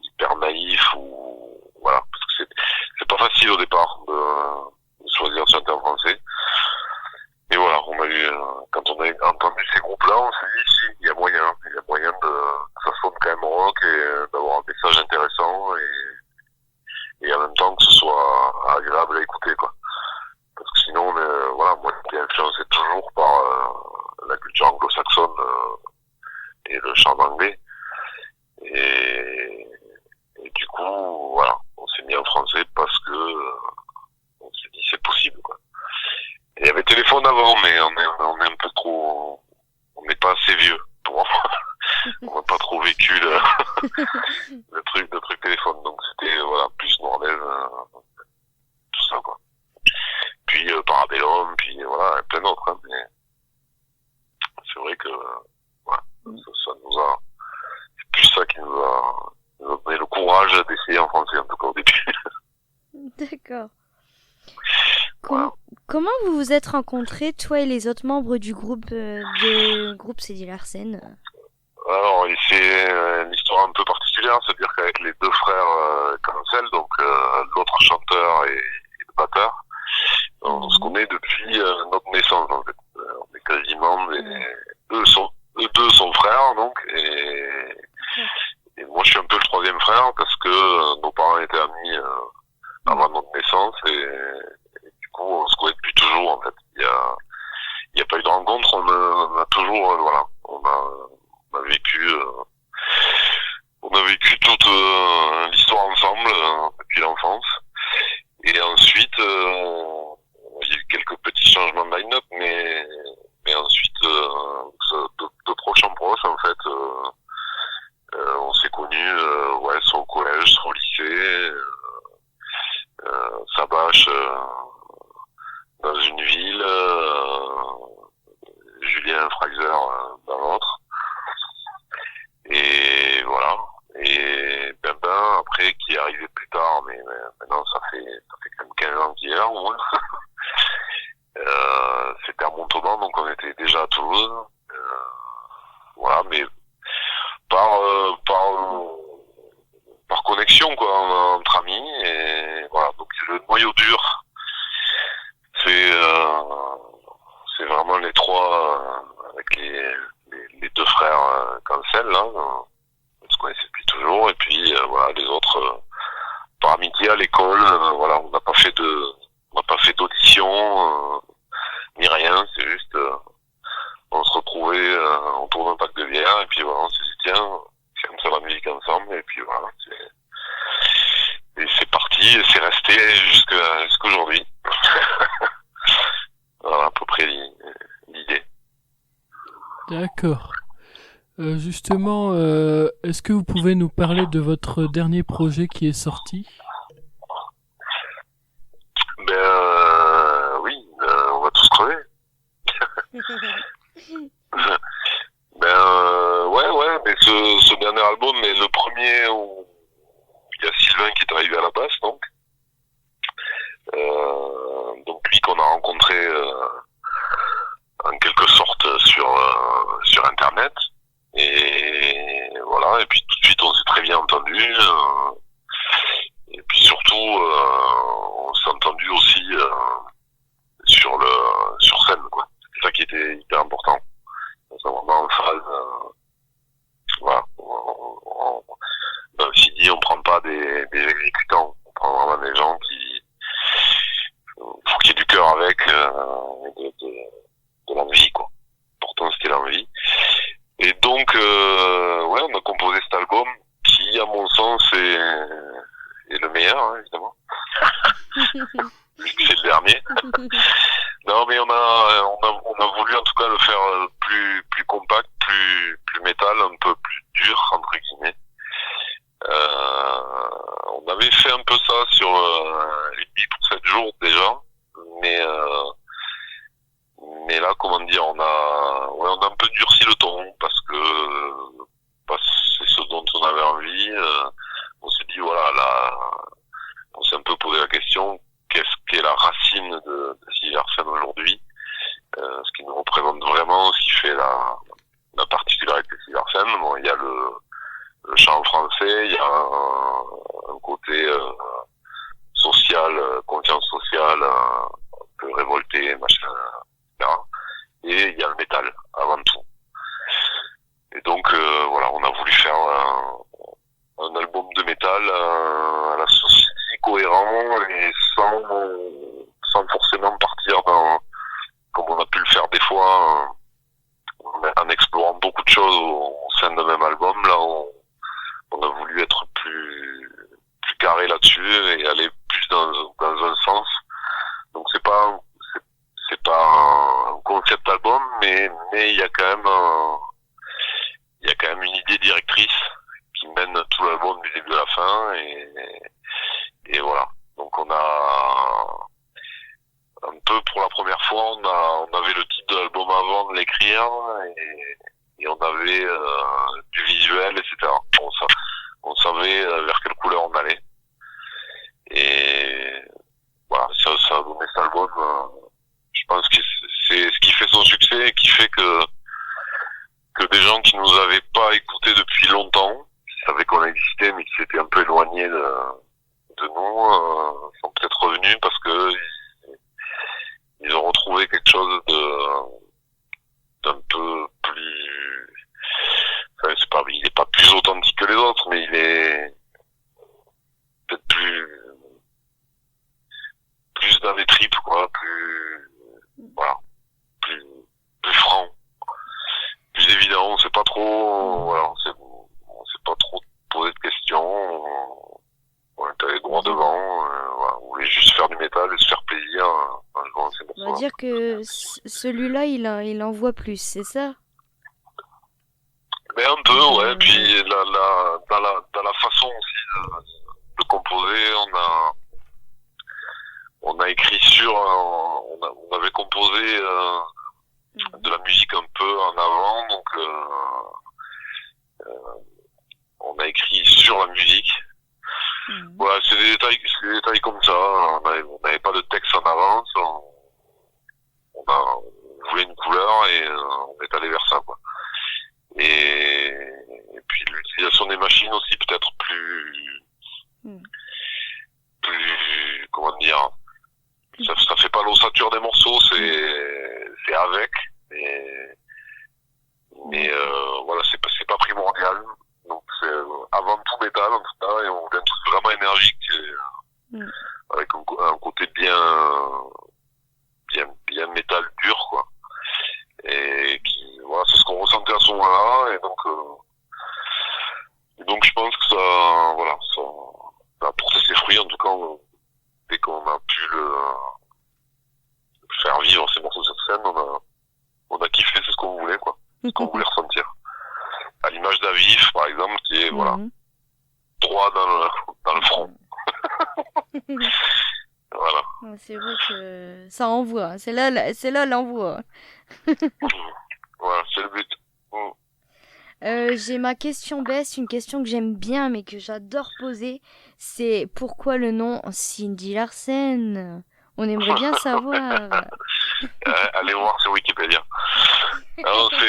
hyper naïf ou voilà, parce que c'est pas facile au départ de choisir de chanter en français. Et voilà, on a eu quand on a entendu ces groupes-là, on s'est dit si, il y a moyen que ça sonne quand même rock et d'avoir un message intéressant et en même temps que ce soit agréable à écouter, quoi. Parce que sinon, voilà, moi j'étais influencé toujours par la culture anglo-saxonne et le chant anglais. Et du coup, voilà, on s'est mis en français parce que on s'est dit c'est possible, quoi. Et il y avait téléphone avant, mais on est un peu trop, on n'est pas assez vieux pour on n'a pas trop vécu le truc téléphone, donc c'était voilà plus Noirdaise, tout ça, quoi. Puis Parabellum, puis voilà, plein d'autres, hein, mais c'est vrai que voilà, ça nous a, c'est plus ça qui nous a donné le courage d'essayer en français, en tout cas au début. D'accord. Voilà. Comment vous vous êtes rencontrés, toi et les autres membres du groupe Cédille Larsen? Alors, c'est une histoire un peu particulière, c'est-à-dire qu'avec les deux frères Cancel, donc l'autre chanteur et le batteur, on se connaît depuis notre naissance, en fait. On est quasiment eux deux sont frères, donc, et moi je suis un peu le troisième frère parce que nos parents étaient amis avant notre naissance et du coup on se connaît depuis toujours, en fait. Il y a pas eu de rencontre, on a toujours voilà, on a vécu toute l'histoire ensemble depuis l'enfance. Et ensuite il y a eu quelques petits changements de line-up, mais après qui est arrivé plus tard, mais maintenant ça fait quand même 15 ans qu'il est là au moins. C'était à Montauban, donc on était déjà à Toulouse. Voilà, mais par connexion quoi, entre amis, et voilà. Donc le noyau dur, c'est vraiment les trois avec les deux frères Cancel là. On se connaissait depuis toujours, et puis voilà, les autres par amitié à l'école. Voilà, on n'a pas fait d'audition ni rien, c'est juste on se retrouvait autour d'un pack de bière, et puis voilà, on s'est dit tiens, on fait la musique ensemble, et puis voilà, c'est parti, et c'est resté jusqu'aujourd'hui. Voilà à peu près l'idée. D'accord. Justement, est-ce que vous pouvez nous parler de votre dernier projet qui est sorti? Oui, on va tous crever. Ouais, mais ce dernier album est le premier où il y a Sylvain qui est arrivé à la basse, donc lui qu'on a rencontré en quelque sorte sur internet, et voilà, et puis tout de suite on s'est très bien entendu, et puis surtout on s'est entendu aussi sur scène quoi. C'est ça qui était hyper important. On s'est vraiment en phase. Voilà. Dans le CD, on prend pas des exécutants. On prend vraiment des gens qui faut qu'il y ait du cœur avec, de l'envie quoi. Pourtant c'était l'envie. Et donc on a composé cet album qui, à mon sens, est le meilleur, hein, évidemment. C'est le dernier. Non, mais on a voulu en tout cas le faire plus compact, plus métal, un peu plus dur entre guillemets. On avait fait un peu ça sur les 8 pour 7 jours déjà, mais là, comment dire, on a un peu durci le ton parce que c'est ce dont on avait envie. On s'est dit voilà, là, on s'est un peu posé la question, qu'est-ce qu'est la racine de Silversen aujourd'hui, ce qui nous représente vraiment, ce qui fait la particularité de Silversen. Bon, il y a le chant français, il y a un côté social, conscience sociale, un peu révolté, machin, etc. Et il y a le métal avant tout. Et donc voilà, on a voulu faire un album de métal à la sauce cohérent et sans forcément partir dans, comme on a pu le faire des fois, en explorant beaucoup de choses au sein d'un même album. Là, on a voulu être plus carré là-dessus et aller plus dans un sens. Donc c'est pas un concept album, mais il y a quand même une idée directrice qui mène tout l'album du début à la fin, et voilà. Donc on a un peu, pour la première fois, on avait le titre de l'album avant de l'écrire, et on avait du visuel, etc. On savait vers quelle couleur on allait, et voilà, ça a donné cet album. Je pense que c'est ce qui fait son succès, et qui fait que des gens qui nous avaient pas écoutés depuis longtemps, qui savaient qu'on existait mais qui s'étaient un peu éloignés de nous, sont peut-être revenus parce que ils ont retrouvé quelque chose d'un peu plus, enfin, il est pas plus authentique que les autres, mais il est peut-être plus dans les tripes quoi, voilà, plus franc, plus évident. On sait pas trop, voilà, on sait pas trop poser de questions. On est allé droit devant, voilà, on voulait juste faire du métal et se faire plaisir. On va dire que celui-là, il en voit plus, c'est ça? Mais un peu, ouais. Puis dans la façon aussi de composer, on a écrit on avait composé de la musique un peu en avant, donc on a écrit sur la musique. Voilà, c'est des détails comme ça. On n'avait pas de texte en avance. On voulait une couleur et on est allé vers ça, quoi. Et puis l'utilisation des machines aussi peut-être plus comment dire, ça fait pas l'ossature des morceaux, c'est avec, mais voilà, c'est pas primordial. Donc c'est avant tout métal en tout cas, et on voulait un truc vraiment énergique avec un côté bien métal dur, quoi. Et qui, voilà, c'est ce qu'on ressentait à ce moment-là, et donc je pense que ça a porté ses fruits, en tout cas, dès qu'on a pu le faire vivre ces morceaux sur scène, on a kiffé, c'est ce qu'on voulait, quoi. Ce qu'on voulait ressentir. À l'image d'Avif, par exemple, qui est, voilà, droit dans le front. Voilà. C'est vrai que ça envoie, c'est là l'envoi. Voilà, c'est le but. J'ai ma question Bess, une question que j'aime bien mais que j'adore poser, c'est pourquoi le nom Cindy Larsen? On aimerait bien savoir. Allez voir sur Wikipédia. Alors je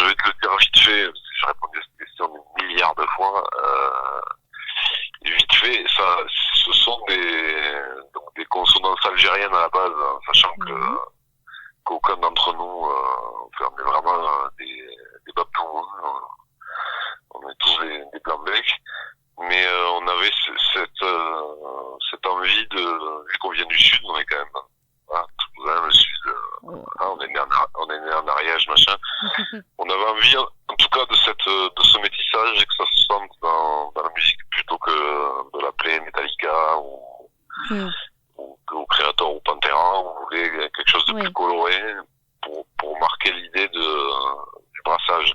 vais te le dire vite fait, parce que j'ai répondu à cette question des milliards de fois. Vite fait, ça, ce sont des consonances algériennes à la base, hein, sachant qu'aucun d'entre nous, on est vraiment des babtous, hein, on est tous des blancs-becs, mais on avait cette envie vu qu'on vient du sud, on est quand même, hein, Toulousain, le sud, hein, on est né en Ariège, machin. On avait envie, en tout cas, de ce métissage, et que ça se sente dans la musique, plutôt que de l'appeler Metallica ou Creator ou Pantera. On voulait quelque chose de plus coloré pour marquer l'idée du brassage.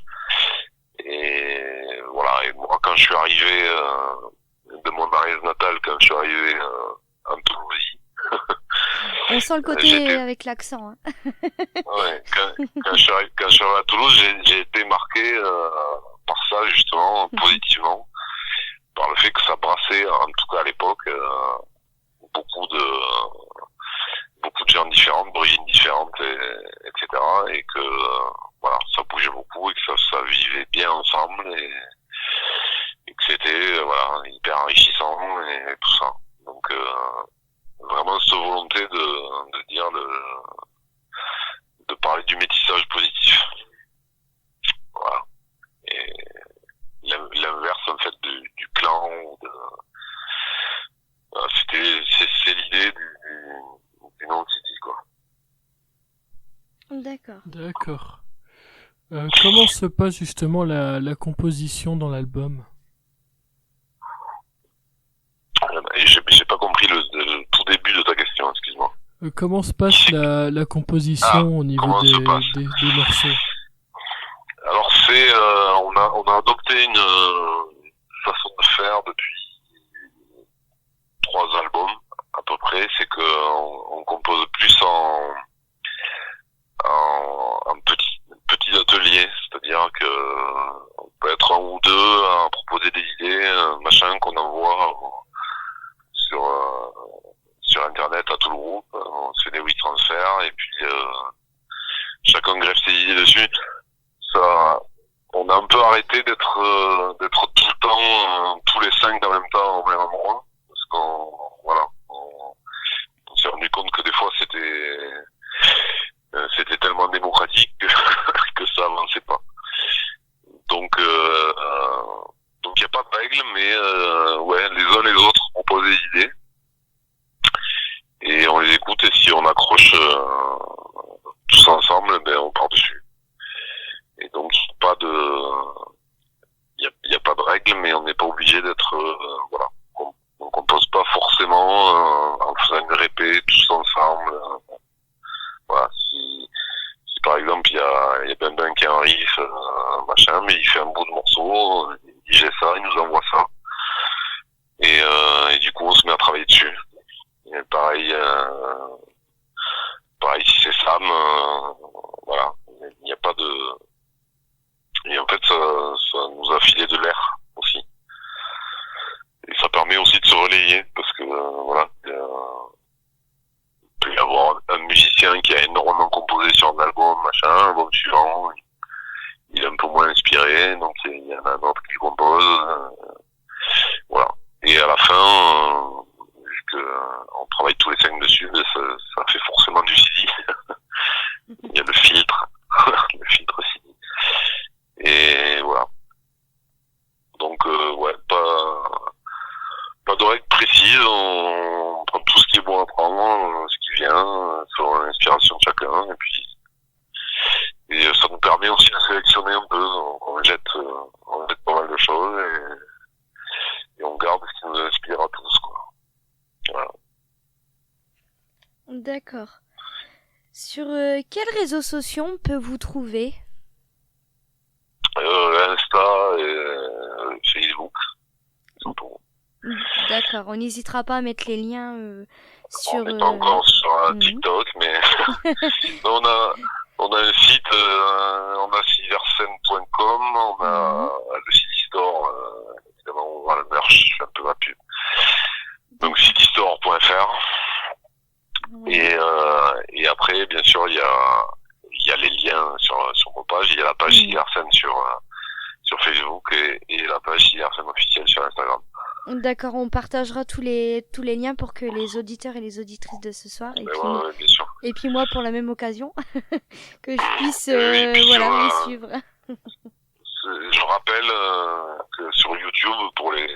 Et voilà, et moi, quand je suis arrivé de mon Ariège natale, quand je suis arrivé en Toulouse, on sent le côté avec l'accent. Hein. Ouais, quand je suis arrivé à Toulouse, j'ai été marqué par ça, justement, positivement, par le fait que ça brassait, en tout cas à l'époque, beaucoup de gens différents, d'origines différentes, etc. Et que voilà, ça bougeait beaucoup et que ça vivait bien ensemble et que c'était voilà, hyper enrichissant et tout ça. Donc vraiment cette volonté de dire de parler du métissage positif. Voilà. Et l'inverse en fait du clan ou voilà, c'est l'idée du nom City, quoi. D'accord. Comment se passe justement la composition dans l'album? J'ai pas compris le tout début de ta question, excuse-moi. Comment se passe la composition au niveau des morceaux? Alors on a adopté une façon de faire depuis 3 albums à peu près, c'est que on compose plus en petits ateliers, c'est-à-dire que on peut être 1 ou 2 à proposer des idées, machin qu'on envoie sur internet à tout le groupe, on se fait des WeTransfer et puis chacun greffe ses idées dessus. Ça, on a un peu arrêté d'être tout le temps tous les 5 en même temps au même endroit, parce qu'on s'est rendu compte que des fois c'était tellement démocratique que ça avançait pas. Donc il y a pas de règles, mais ouais, les uns les autres proposent des idées et on les écoute, et si on accroche tous ensemble, ben on part dessus. Et donc il y a pas de règles, mais on n'est pas obligé d'être voilà, on compose pas forcément en faisant une répé tous ensemble. Voilà, si par exemple il y a Ben qui a un riff, machin, mais il fait un bout de morceau, il dit j'ai ça, il nous envoie ça, et du coup on se met à travailler dessus. Et pareil si c'est Sam, voilà, il n'y a pas de, et en fait ça nous a filé de l'air aussi. varié, parce que voilà, il peut y avoir un musicien qui a énormément composé sur un album, machin, un album suivant, il est un peu moins inspiré, donc il y en a un autre qui compose, voilà. Et à la fin, vu que on travaille tous les 5 dessus, ça fait forcément du CD. Il y a le filtre, le filtre CD. Et voilà. Donc ouais, pas de règle précise, on prend tout ce qui est bon à prendre, ce qui vient, selon l'inspiration de chacun, et ça nous permet aussi de sélectionner un peu, on jette pas mal de choses, et on garde ce qui nous inspire à tous, quoi. Voilà. D'accord. Sur quels réseaux sociaux on peut vous trouver? Insta et Facebook, surtout. D'accord, on n'hésitera pas à mettre les liens sur... On n'est pas encore sur TikTok, mais on a un site, on a ciderscène.com, on a le CD Store, évidemment on voit le merch, je fais un peu ma pub. Donc cdstore.fr. Et après, bien sûr, il y a les liens sur nos pages. Il y a la page Ciderscène sur Facebook et la page Ciderscène officielle sur Instagram. D'accord, on partagera tous les liens pour que les auditeurs et les auditrices de ce soir Bien sûr. Et puis moi pour la même occasion que je puisse vous suivre. Je rappelle que sur YouTube, pour les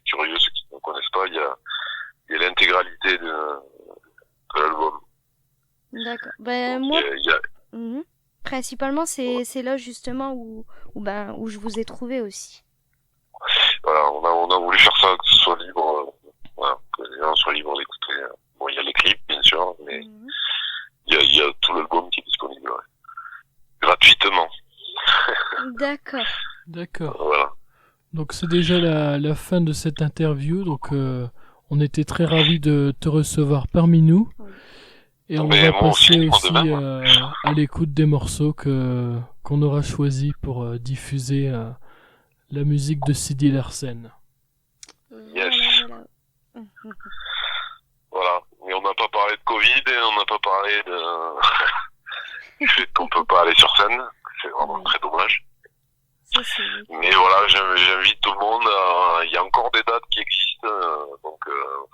curieux, ceux qui ne connaissent pas, il y a l'intégralité de l'album. D'accord. Moi, principalement, c'est là justement où je vous ai trouvé aussi. Voilà, on a voulu faire ça, que ce soit libre, que les gens soient libres d'écouter. Bon, il y a les clips, bien sûr, mais il y a tout l'album qui est disponible, gratuitement. D'accord. Voilà. Donc c'est déjà la fin de cette interview, donc on était très ravis de te recevoir parmi nous. Et on va passer aussi à l'écoute des morceaux qu'on aura choisis pour diffuser la musique de Sidi Larsen. Yes. Voilà. Et on n'a pas parlé de Covid et on n'a pas parlé du fait qu'on peut pas aller sur scène. C'est vraiment très dommage. Mais voilà, j'invite tout le monde il y a encore des dates qui existent, donc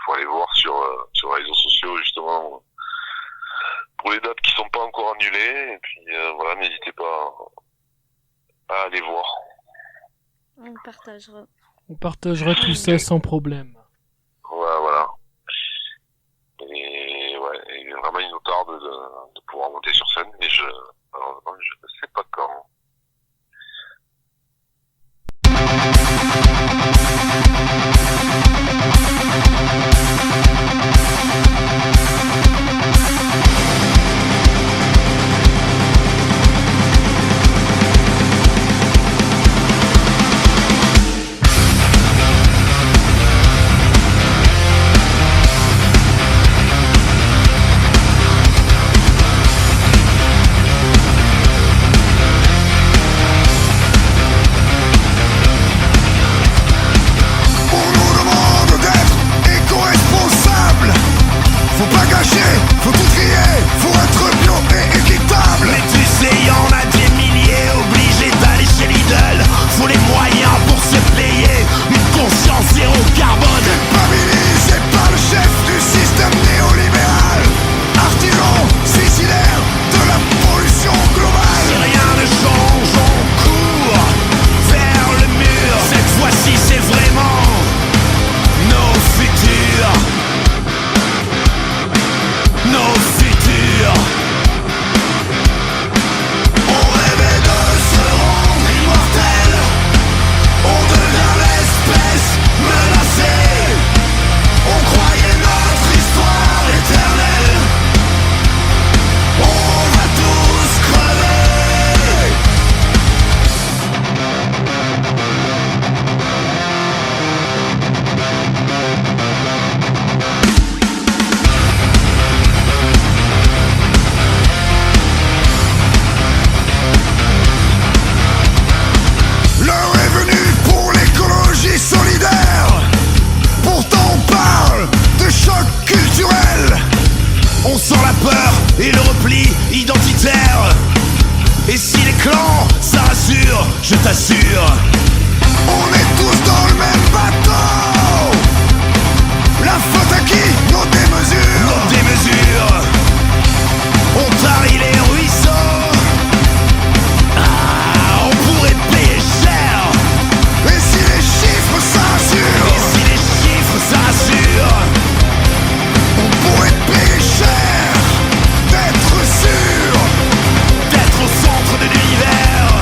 faut aller voir sur les réseaux sociaux justement pour les dates qui sont pas encore annulées, et puis voilà, n'hésitez pas à aller voir. On partagera tout ça sans problème. Voilà. Et vraiment il nous tarde de pouvoir monter sur scène, mais je ne sais pas quand. clan, ça rassure, je t'assure. On est tous dans le même bateau. La faute à qui? Nos démesures. Nos démesures. On tarit les ruisseaux. Ah, on pourrait payer cher. Et si les chiffres ça rassure? Et si les chiffres ça rassure? On pourrait payer cher d'être sûr d'être au centre de l'univers.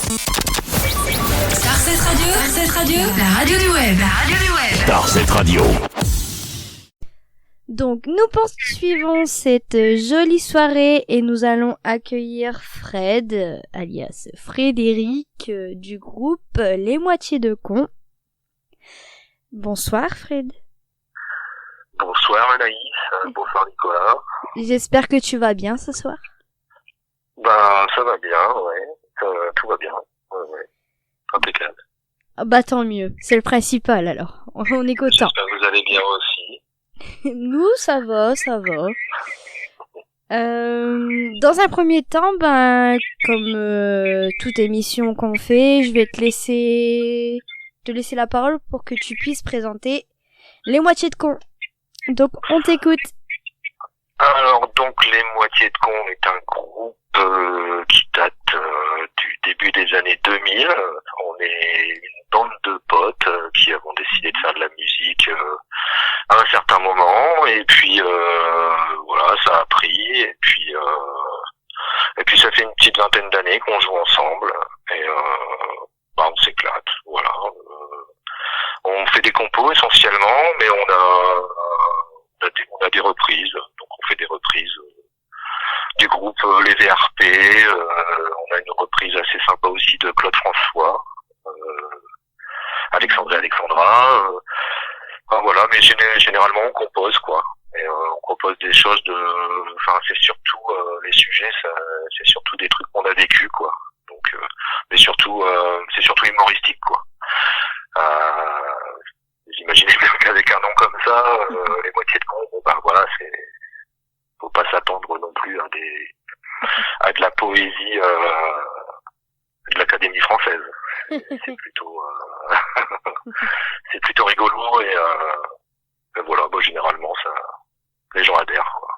Starset Radio, Starset Radio, la radio du web, la radio du web. Starset Radio. Donc nous poursuivons cette jolie soirée et nous allons accueillir Fred, alias Frédéric, du groupe Les Moitiés de Cons. Bonsoir Fred. Bonsoir Anaïs, bonsoir Nicolas. J'espère que tu vas bien ce soir. Ben, ça va bien, ouais. Tout va bien. Ouais. Impeccable. Ah bah tant mieux, c'est le principal alors. On est content. J'espère que vous allez bien aussi. Nous, ça va. Dans un premier temps, comme toute émission qu'on fait, je vais te laisser la parole pour que tu puisses présenter Les Moitiés de Cons. Donc, on t'écoute. Alors, donc, Les Moitiés de Cons est un groupe qui date du début des années 2000. On est une bande de potes qui avons décidé de faire de la musique à un certain moment, et puis voilà, ça a pris, et puis ça fait une petite vingtaine d'années qu'on joue ensemble, et on s'éclate, voilà. On fait des compos essentiellement, mais on a des reprises, donc on fait des reprises du groupe Les VRP, on a une reprise assez sympa aussi de Claude François, Alexandre et Alexandra, voilà, mais généralement on compose quoi, et on compose des choses c'est surtout les sujets, c'est surtout des trucs qu'on a vécu quoi, donc mais surtout c'est surtout humoristique quoi. J'imaginais bien qu'avec un nom comme ça, Les Moitiés de Cons, voilà, faut pas s'attendre non plus à de la poésie de l'Académie française. C'est plutôt c'est plutôt rigolo, et voilà, généralement les gens adhèrent quoi.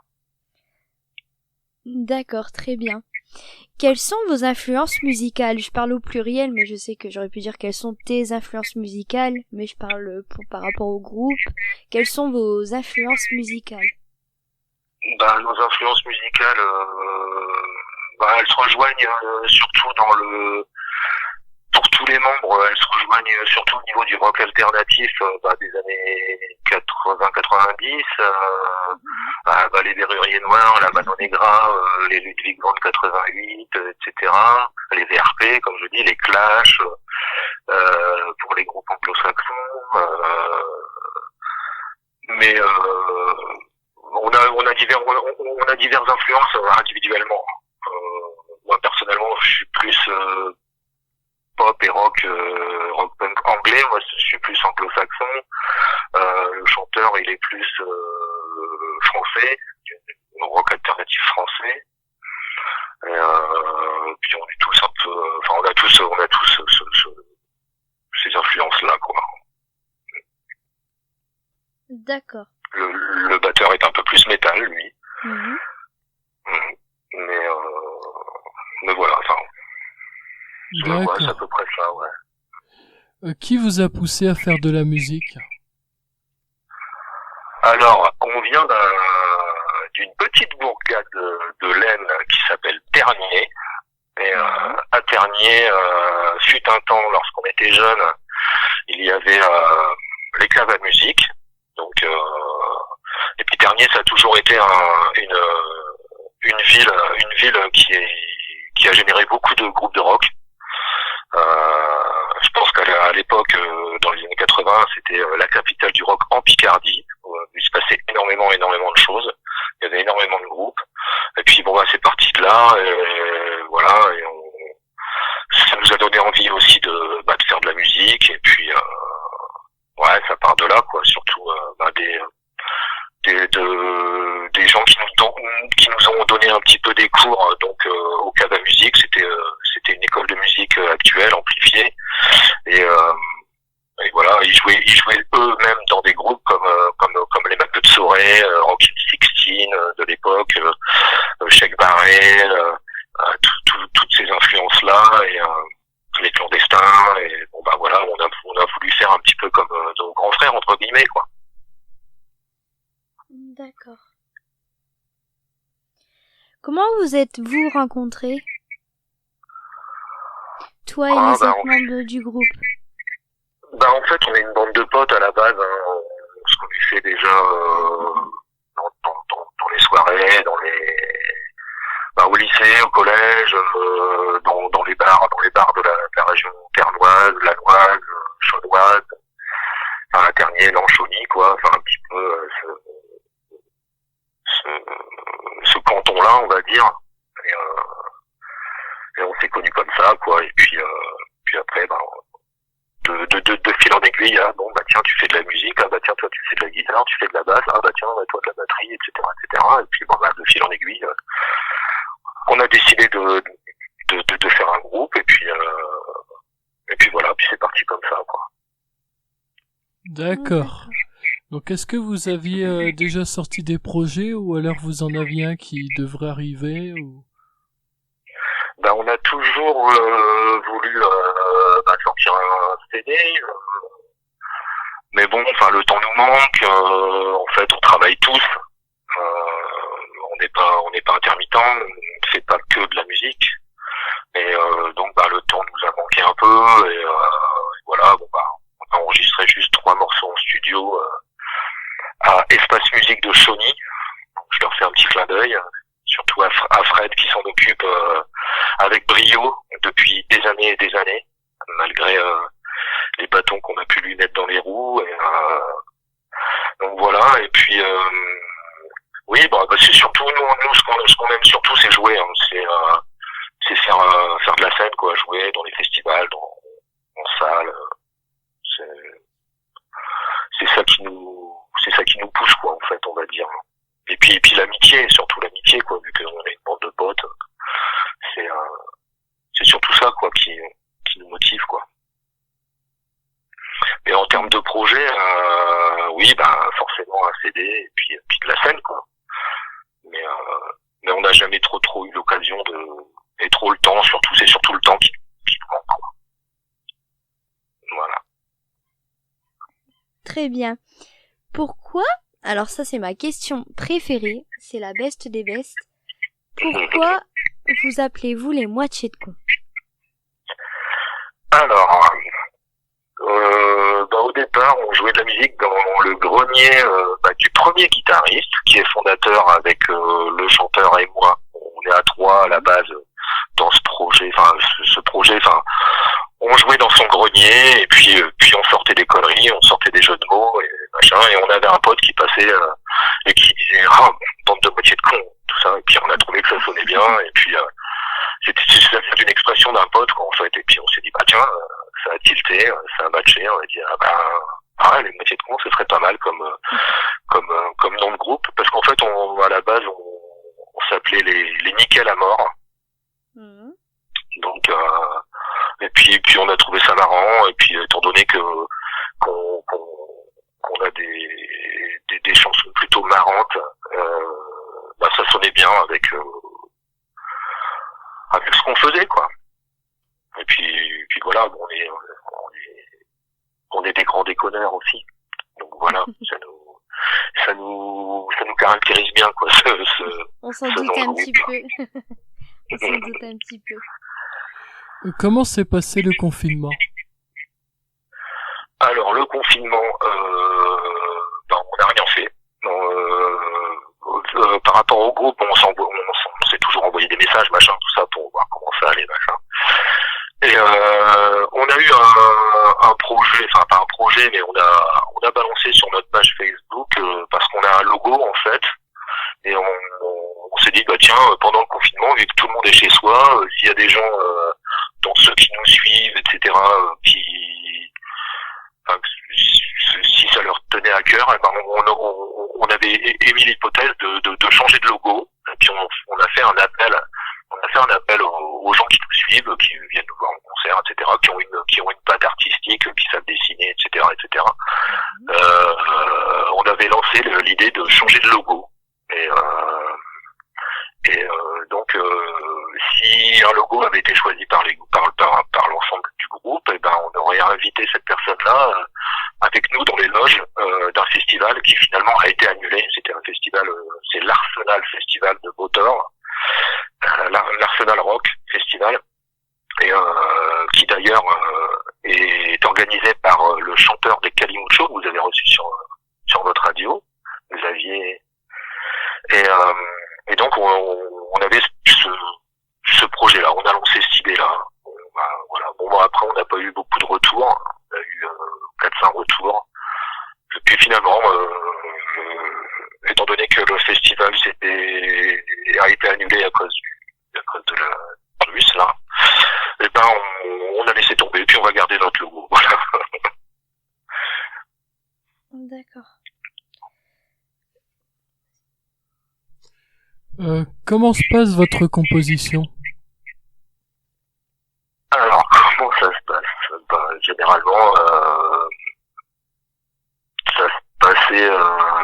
D'accord, très bien. Quelles sont vos influences musicales? Je parle au pluriel, mais je sais que j'aurais pu dire quelles sont tes influences musicales, mais je parle par rapport au groupe. Quelles sont vos influences musicales? Nos influences musicales, elles se rejoignent surtout pour tous les membres, elles se rejoignent surtout au niveau du rock alternatif des années 80-90, les Verruriers Noirs, la Mano Negra, les Ludwig van 88, etc. Les VRP, comme je dis, les Clash, pour les groupes anglo-saxons, mais on a diverses influences individuellement. Moi personnellement, je suis plus pop et rock punk anglais. Moi, je suis plus anglo-saxon. Le chanteur, il est plus français, rock alternatif français. Et puis on est tous un peu, on a tous ces influences-là, quoi. D'accord. Le batteur est un peu plus métal, lui. Mais voilà, D'accord. C'est à peu près ça, ouais. Qui vous a poussé à faire de la musique? Alors, on vient d'une petite bourgade de l'Aisne qui s'appelle Tergnier. Et à Tergnier, fut un temps, lorsqu'on était jeune, il y avait les clubs à musique. Donc, et puis Tergnier, ça a toujours été une ville qui a généré beaucoup de groupes de rock. Je pense qu'à l'époque, dans les années 80, c'était la capitale du rock en Picardie, où il se passait énormément de choses. Il y avait énormément de groupes. Et puis c'est parti de là, et voilà, et ça nous a donné envie aussi de faire de la musique, et puis ça part de là, quoi. Surtout des gens qui nous ont donné un petit peu des cours, donc au Cava Musique, c'était une école de musique actuelle, amplifiée, et voilà, ils jouaient eux-mêmes dans des groupes comme les Mac de Tsoré, Rockin' 16 de l'époque, Cheikh Barré, toutes ces influences-là, et les clandestins, et voilà, on a voulu faire un petit peu comme nos grands frères, entre guillemets, quoi. D'accord. Comment vous êtes-vous rencontrés Toi et les autres membres du groupe? En fait, on est une bande de potes à la base. On se connaissait déjà dans les soirées, au lycée, au collège, dans les bars de la région ternoise, lannoise, chaudoise, la Ternier, Lanchony, quoi. Enfin, un petit peu ce canton-là, on va dire. Et on s'est connus comme ça, quoi. Et puis après, de fil en aiguille, tiens, tu fais de la musique, tiens, toi tu fais de la guitare, tu fais de la basse, tiens, toi de la batterie, etc., etc. Et puis de fil en aiguille, on a décidé de faire un groupe, et puis voilà, puis c'est parti comme ça, quoi. D'accord. Donc est-ce que vous aviez déjà sorti des projets, ou alors vous en aviez un qui devrait arriver, ou... On a toujours voulu sortir un CD, mais bon, le temps nous manque. En fait, on travaille tous. On n'est pas intermittent, on ne fait pas que de la musique. Et donc, le temps nous a manqué un peu. Et voilà, on a enregistré juste 3 morceaux en studio à Espace Musique de Chauny. Je leur fais un petit clin d'œil. Surtout à Fred qui s'en occupe avec brio depuis des années et des années, malgré les bâtons qu'on a pu lui mettre dans les roues. Et, donc voilà, et puis oui, c'est surtout nous ce qu'on aime surtout, c'est jouer, hein. C'est faire de la scène, quoi, jouer dans les festivals, en salle. C'est ça qui nous pousse, quoi, en fait, on va dire. Et puis l'amitié, surtout l'amitié, quoi, vu qu'on est une bande de potes, c'est surtout ça, quoi, qui nous motive, quoi. Et en termes de projet, oui, forcément un CD, et puis de la scène, quoi. Mais on n'a jamais trop eu l'occasion et trop le temps, c'est surtout le temps qui nous manque, quoi. Voilà. Très bien. Pourquoi? Alors ça, c'est ma question préférée, c'est la best des bestes. Pourquoi vous appelez-vous les moitiés de cons? Alors, au départ, on jouait de la musique dans le grenier du premier guitariste, qui est fondateur avec le chanteur et moi. On est à 3 à la base dans ce projet. On jouait dans son grenier, et puis on sortait des conneries, on sortait des jeux de mots et machin, et on avait un pote qui passait et qui disait bande de moitié de cons, tout ça, et puis on a trouvé que ça sonnait bien, et puis ça vient d'une expression d'un pote, quoi, en fait, et puis on s'est dit tiens, ça a tilté, ça a matché, on a dit les moitiés de cons, ce serait pas mal comme nom de groupe, parce qu'en fait à la base on s'appelait les nickel à mort. Donc et puis on a trouvé ça marrant, et puis étant donné qu'on a des chansons plutôt marrantes, ça sonnait bien avec ce qu'on faisait, quoi. Et puis voilà, on est des grands déconneurs aussi. Donc voilà, ça nous caractérise bien, quoi. On s'en doute un petit peu. On s'en doute un petit peu. Comment s'est passé le confinement? Alors le confinement, on n'a rien fait. Par rapport au groupe, on s'est toujours envoyé des messages, machin, tout ça, pour voir comment ça allait, machin. Et on a eu un projet, enfin pas un projet, mais on a balancé sur notre page Facebook parce qu'on a un logo, en fait, et on s'est dit tiens, pendant le confinement, vu que tout le monde est chez soi, s'il y a des gens dans ceux qui nous suivent, etc., si ça leur tenait à cœur, on avait émis l'hypothèse de changer de logo, et puis on a fait un appel aux gens qui nous suivent, qui viennent nous voir en concert, etc., qui ont une patte artistique, qui savent dessiner, etc., etc. On avait lancé l'idée de changer de logo, et donc si un logo avait été choisi par l'ensemble du groupe, on aurait invité cette personne-là avec nous dans les loges d'un festival qui finalement a été annulé. C'était un festival, c'est l'Arsenal Festival de Beautort, l'Arsenal Rock Festival, et qui d'ailleurs est organisé par le chanteur des Calimucho que vous avez reçu sur votre radio, Xavier. Et donc on avait ce projet-là, on a lancé cette idée-là. Voilà. Bon, après on n'a pas eu beaucoup de retours, on a eu 4-5 retours. Et puis finalement, étant donné que le festival a été annulé à cause de la virus là, et ben on a laissé tomber, puis on va garder notre logo. Voilà. D'accord. Comment se passe votre composition? Alors, comment ça se passe? Généralement, ça se passait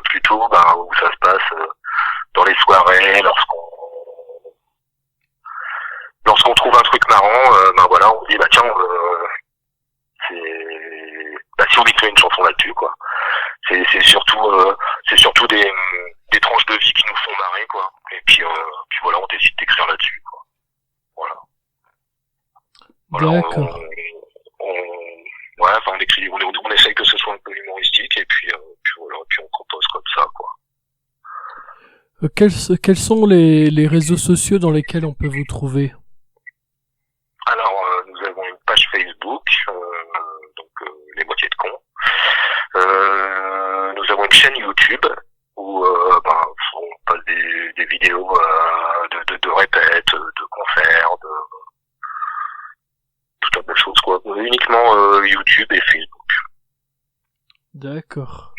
plutôt où ça se passe dans les soirées, lorsqu'on trouve un truc marrant, voilà, on se dit tiens, si on écrit une chanson là-dessus, quoi. C'est surtout des tranches de vie qui nous font marrer, quoi. Et puis voilà, on décide d'écrire là-dessus, quoi. Voilà. D'accord. On écrit, on essaye que ce soit un peu humoristique, et puis voilà, puis on compose comme ça, quoi. Quels sont les réseaux sociaux dans lesquels on peut vous trouver? Alors, nous avons une page Facebook, donc les moitiés de cons. Nous avons une chaîne YouTube où on passe des vidéos de répètes, de concerts, de tout un tas de choses, quoi. Uniquement YouTube et Facebook. D'accord.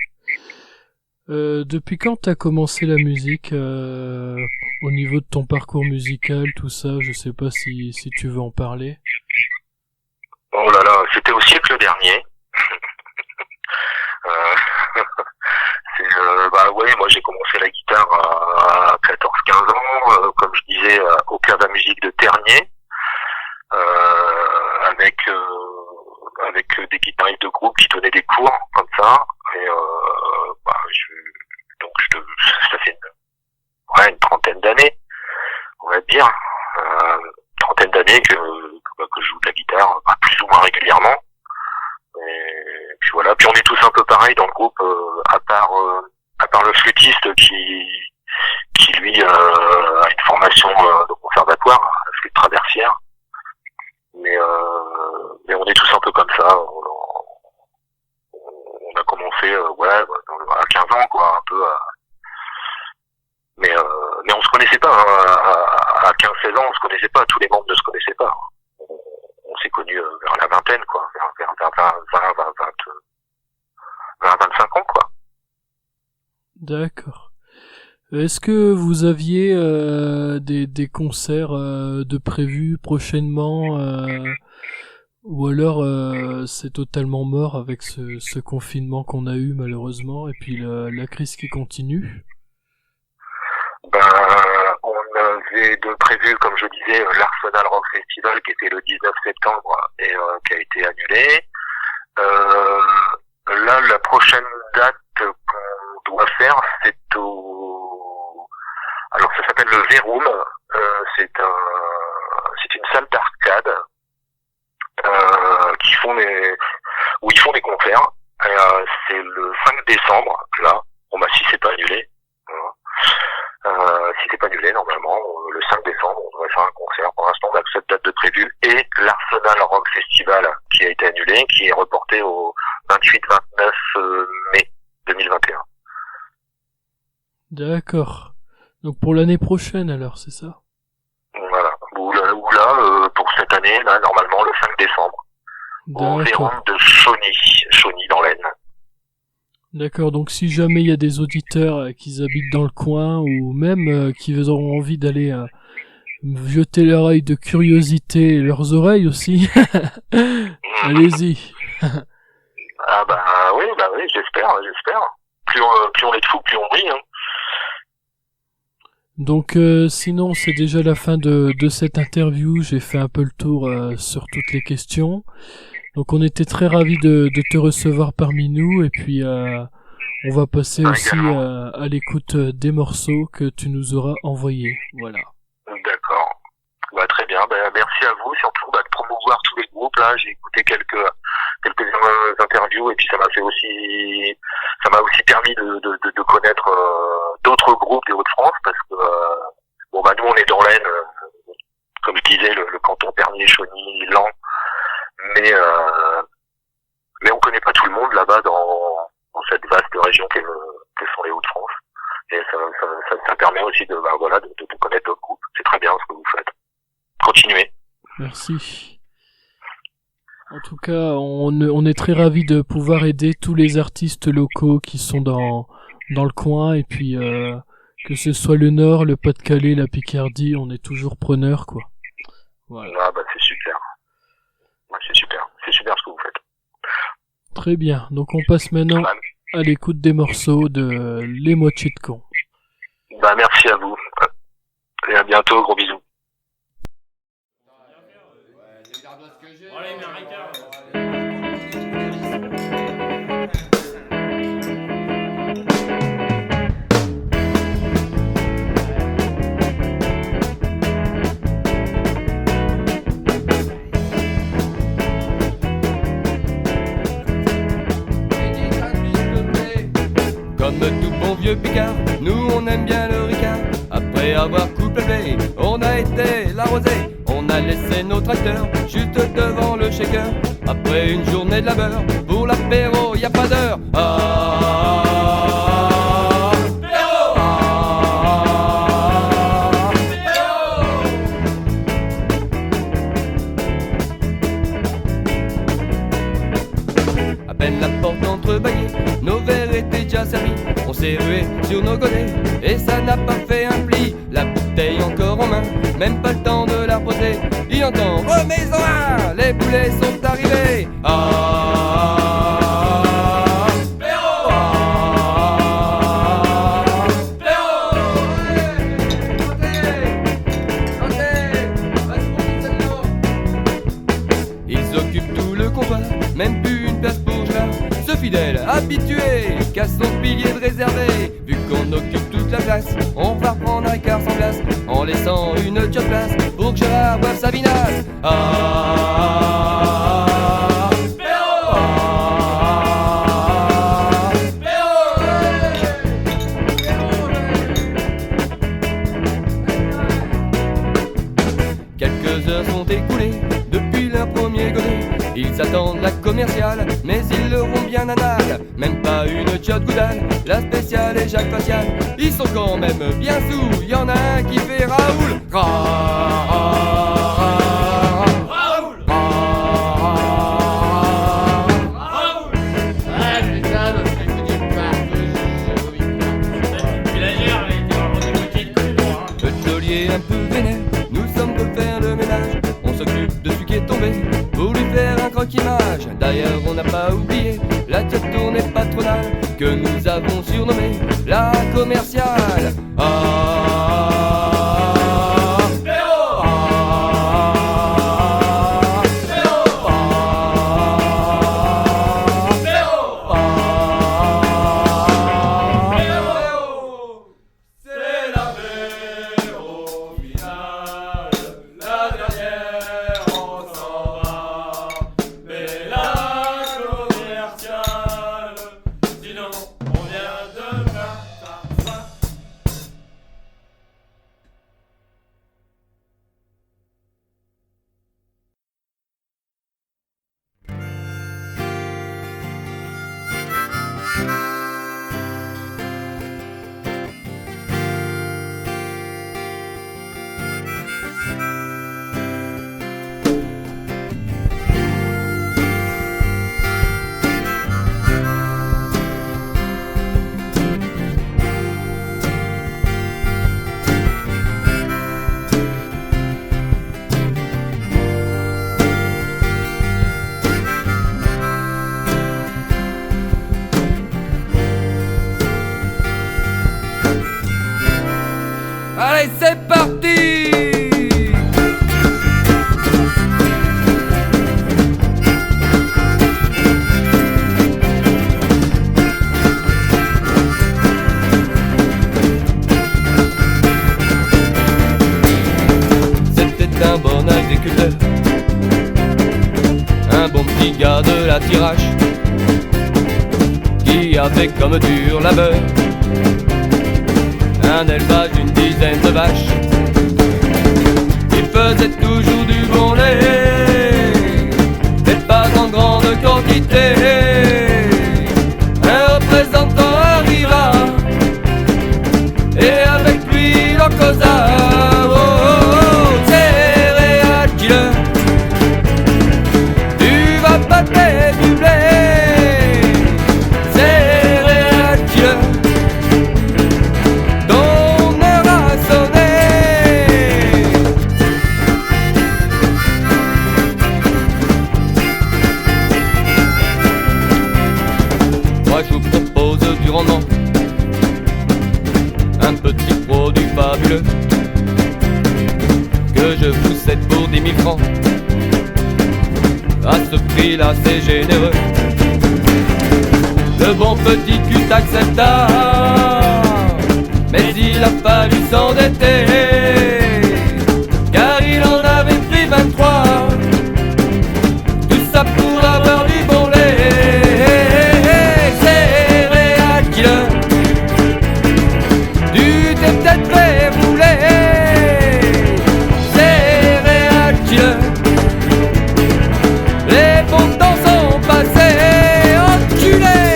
Depuis quand t'as commencé la musique au niveau de ton parcours musical, tout ça, je sais pas si tu veux en parler. Oh là là, c'était au siècle dernier. Moi j'ai commencé la guitare à 14-15 ans, comme je disais, au club à musique de Ternier, avec des guitaristes de groupe qui donnaient des cours comme ça, et ça fait une trentaine d'années, on va dire, trentaine d'années que je joue de la guitare, plus ou moins régulièrement. Et puis voilà, puis on est tous un peu pareil dans le groupe, à part le flûtiste qui lui a une formation de conservatoire, la flûte traversière. Mais on est tous un peu comme ça. On a commencé à 15 ans, quoi, un peu. Mais on se connaissait pas, hein, à 15-16 ans, on se connaissait pas, tous les membres ne se connaissaient pas. On s'est connus vers la vingtaine, quoi, vers 20-25 ans, quoi. D'accord. Est-ce que vous aviez des concerts de prévus prochainement ou alors c'est totalement mort avec ce confinement qu'on a eu malheureusement et puis la crise qui continue? On avait de prévu, comme je disais, l'Arsenal Rock Festival qui était le 19 septembre et qui a été annulé. Là, la prochaine date qu'on doit faire, c'est alors ça s'appelle le V-Room. C'est une salle d'arcade où ils font des concerts. C'est le 5 décembre, là. Si c'est pas annulé. Si c'est pas annulé, normalement, le 5 décembre, on devrait faire un concert. Pour l'instant, on a que cette date de prévue. Et l'Arsenal Rock Festival, qui a été annulé, qui est reporté au 28-29 mai 2021. D'accord. Donc pour l'année prochaine, alors, c'est ça? Voilà. Ou là, pour cette année, là, normalement, le 5 décembre. Au Véron de Chauny dans l'Aisne. D'accord, donc si jamais il y a des auditeurs qui habitent dans le coin ou même qui auront envie d'aller jeter leur œil de curiosité et leurs oreilles aussi, allez-y. Oui, j'espère. Plus on est de fous, plus on brille. Hein. Donc sinon c'est déjà la fin de cette interview, j'ai fait un peu le tour sur toutes les questions. Donc on était très ravis de te recevoir parmi nous et puis on va passer aussi à l'écoute des morceaux que tu nous auras envoyés. Voilà. D'accord. Très bien. Merci à vous surtout de promouvoir tous les groupes là, j'ai écouté quelques interviews et puis ça m'a aussi permis de connaître d'autres groupes des Hauts-de-France parce que nous on est dans l'Aisne, comme je disais, le canton Pernier-Chauny, Laon, mais on connaît pas tout le monde là-bas dans cette vaste région que sont les Hauts-de-France. Et ça permet aussi de connaître d'autres groupes. C'est très bien ce que vous faites. Continuez. Merci. En tout cas, on est très ravis de pouvoir aider tous les artistes locaux qui sont dans le coin, et puis que ce soit le Nord, le Pas-de-Calais, la Picardie, on est toujours preneurs, quoi. Voilà. Ah bah c'est super. Ouais, c'est super ce que vous faites. Très bien, donc on passe maintenant à l'écoute des morceaux de Les Moitiés de Con. Bah merci à vous. Et à bientôt, gros bisous. Comme tout bon vieux Picard, nous on aime bien le Ricard. Après avoir coupé le blé, on a été l'arrosé. On a laissé nos tracteurs juste devant le shaker. Après une journée de labeur, pour l'apéro y a pas d'heure. À peine la porte entrebâillée, nos verres étaient déjà servis. On s'est rué sur nos godets et ça n'a pas fait un pli. La bouteille encore en main, même pas le temps de la reposer. Il entend remets-en un, les boulets sont arrivés. Ils occupent tout le comptoir, même plus une place pour Gérard. Ce fidèle habitué casse son pilier de réservé. Vu qu'on occupe toute la place, on va prendre un quart sans glace, en laissant une job place pour que Gérard boive sa vinasse. Quelques heures sont écoulées depuis leur premier godet. Ils attendent la commerciale, mais ils l'auront bien anal. Même pas une tiote goudale, la spéciale et Jacques Facial. Ils sont quand même bien sous, y'en a un qui fait Raoul. Le taulier un peu vénère, nous sommes de faire le ménage. On s'occupe de celui qui est tombé pour lui faire un croquis-mage. D'ailleurs on n'a pas oublié la tiote tournée patronale que nous avons surnommée la commerciale. gars de la Tirache qui avait comme dur labeur un élevage d'une dizaine de vaches. Il faisait toujours du bon lait, mais pas en grande quantité. Un représentant arriva et avec lui l'on causa. Oh, oh, oh, céréales killer, tu vas pas du blé. Céréales killer, ton heure a sonné. Moi je vous propose du rendement, un petit produit fabuleux que je vous cède pour 10 000 francs. À ce prix-là c'est généreux. Le bon petit cul accepta, mais il a fallu s'endetter, car il en avait pris 23. Tout ça pour avoir du bon lait. Céréales killer, tu t'es peut-être fait rouler. Céréales killer, les bons temps sont passés, enculés.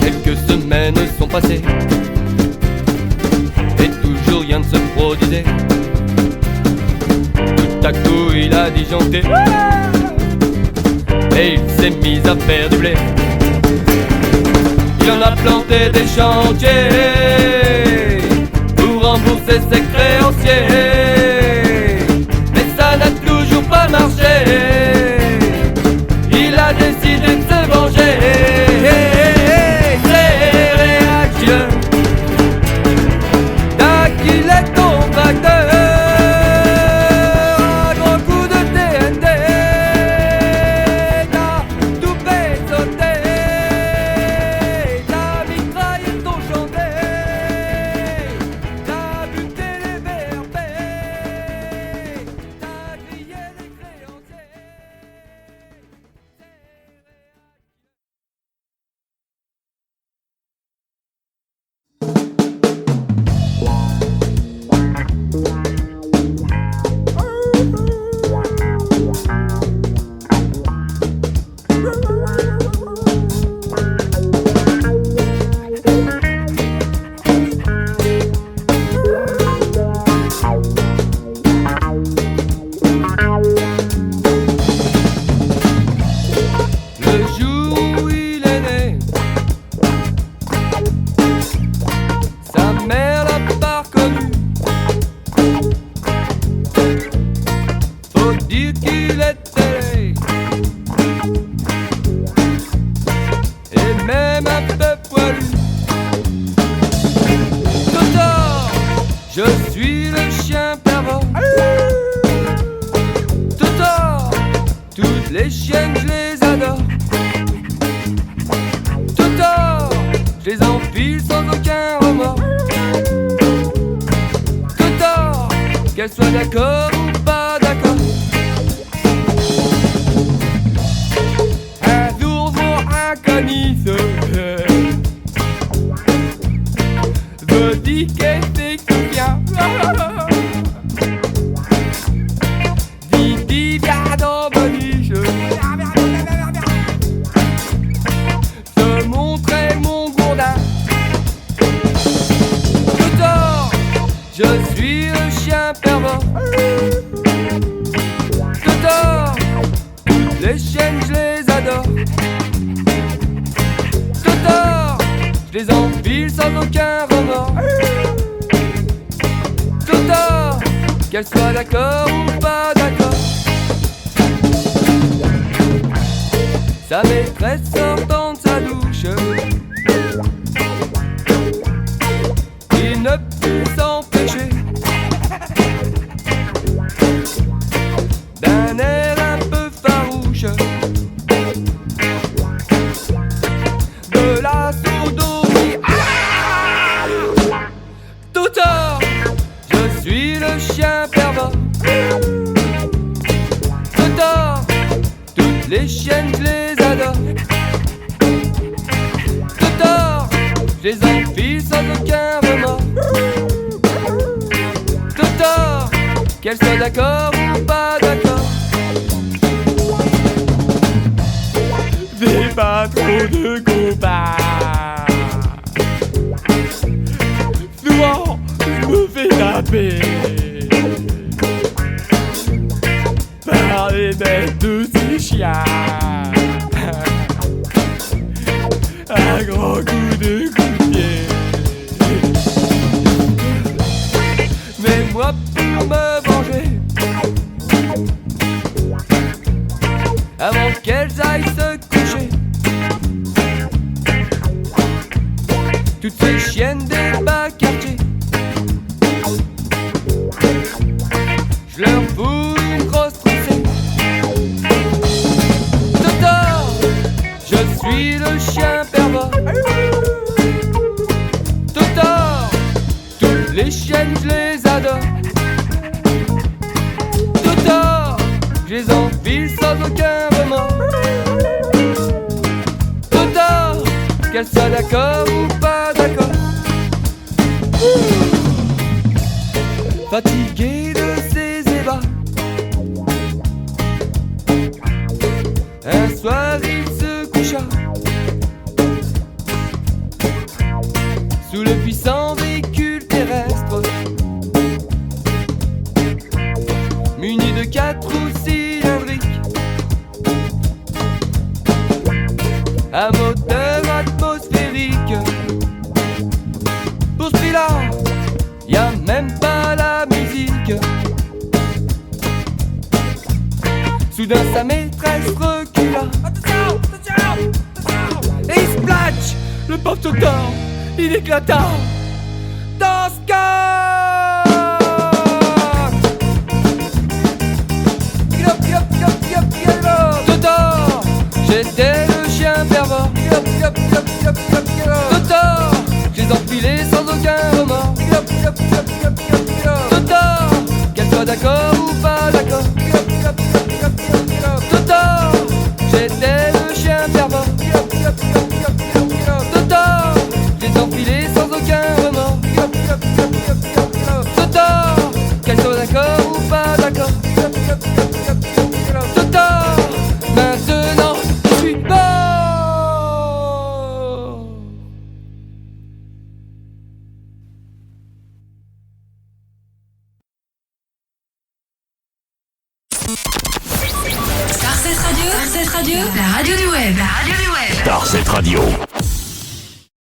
Quelques semaines sont passées et toujours rien ne se produisait. Tout à coup il a disjoncté et il s'est mis à faire du blé. Il en a planté des chantiers pour rembourser ses créanciers, mais ça n'a toujours pas marché. Il a décidé de se venger. Céréales killer, t'as qu'il est ton tracteur, un gros coup de TNT, t'as tout sauté, t'as mitraillé ton chantier, t'as buté les BRP, t'as grillé les créanciers. Le jour où il est né, sa mère l'a pas reconnu. Faut dire qu'il était et même un peu poilu. Toto, je suis le chien pervers. Toto, toutes les chiennes je les adore. Toto, je les enfile sans aucun remords. Toto, qu'elles soient d'accord ou pas d'accord. Un ours un canis veut dire que c'est bien. Dis viens dans ma niche, te montrer mon gourdin. Toto, je suis le chien pervers. Toto, toutes les chiennes je les adore. Toto, je les enfile sans aucun remords. Toto, qu'elles soient d'accord ou pas d'accord. Sa maîtresse sortant de sa douche, il ne put s'empêcher suis le chien pervers. Totor, toutes les chiennes je les adore. Totor, je les enfile sans aucun remords. Totor, qu'elles soient d'accord ou pas d'accord. Des pas trop de copains. Souvent, je me fais taper par les bêtes de ces chiens. Un grand coup de pied. Mais moi, pour me venger, avant qu'elles aillent se coucher, toutes ces chiennes des bas quartiers, je leur fous une grosse tracée. Totor, je suis le chien pervers. Totor, toutes les chiennes je les adore. Totor, je les enfile sans aucun remords. Totor, qu'elles soient d'accord ou pas d'accord. Fatigué de ces ébats, un soir il se coucha sous le puissant véhicule terrestre, muni de 4 roues cylindriques, à moteur atmosphérique. Pour celui-là, y a même pas la musique. Soudain sa maîtresse recula. Attention, attention, attention. Et il splatch, le pauvre Totor, il éclata dans ce cas. Totor, j'étais le chien pervers. Totor, j'ai enfilé sans aucun remords. Totor, qu'elle soit d'accord ou pas d'accord. Totor, j'étais le chien pervers. Totor, j'ai enfilé sans aucun remords. Totor, qu'elle soit d'accord ou pas d'accord. Totor, maintenant je suis mort. Star 7 Radio, la radio du web. Star 7 Radio.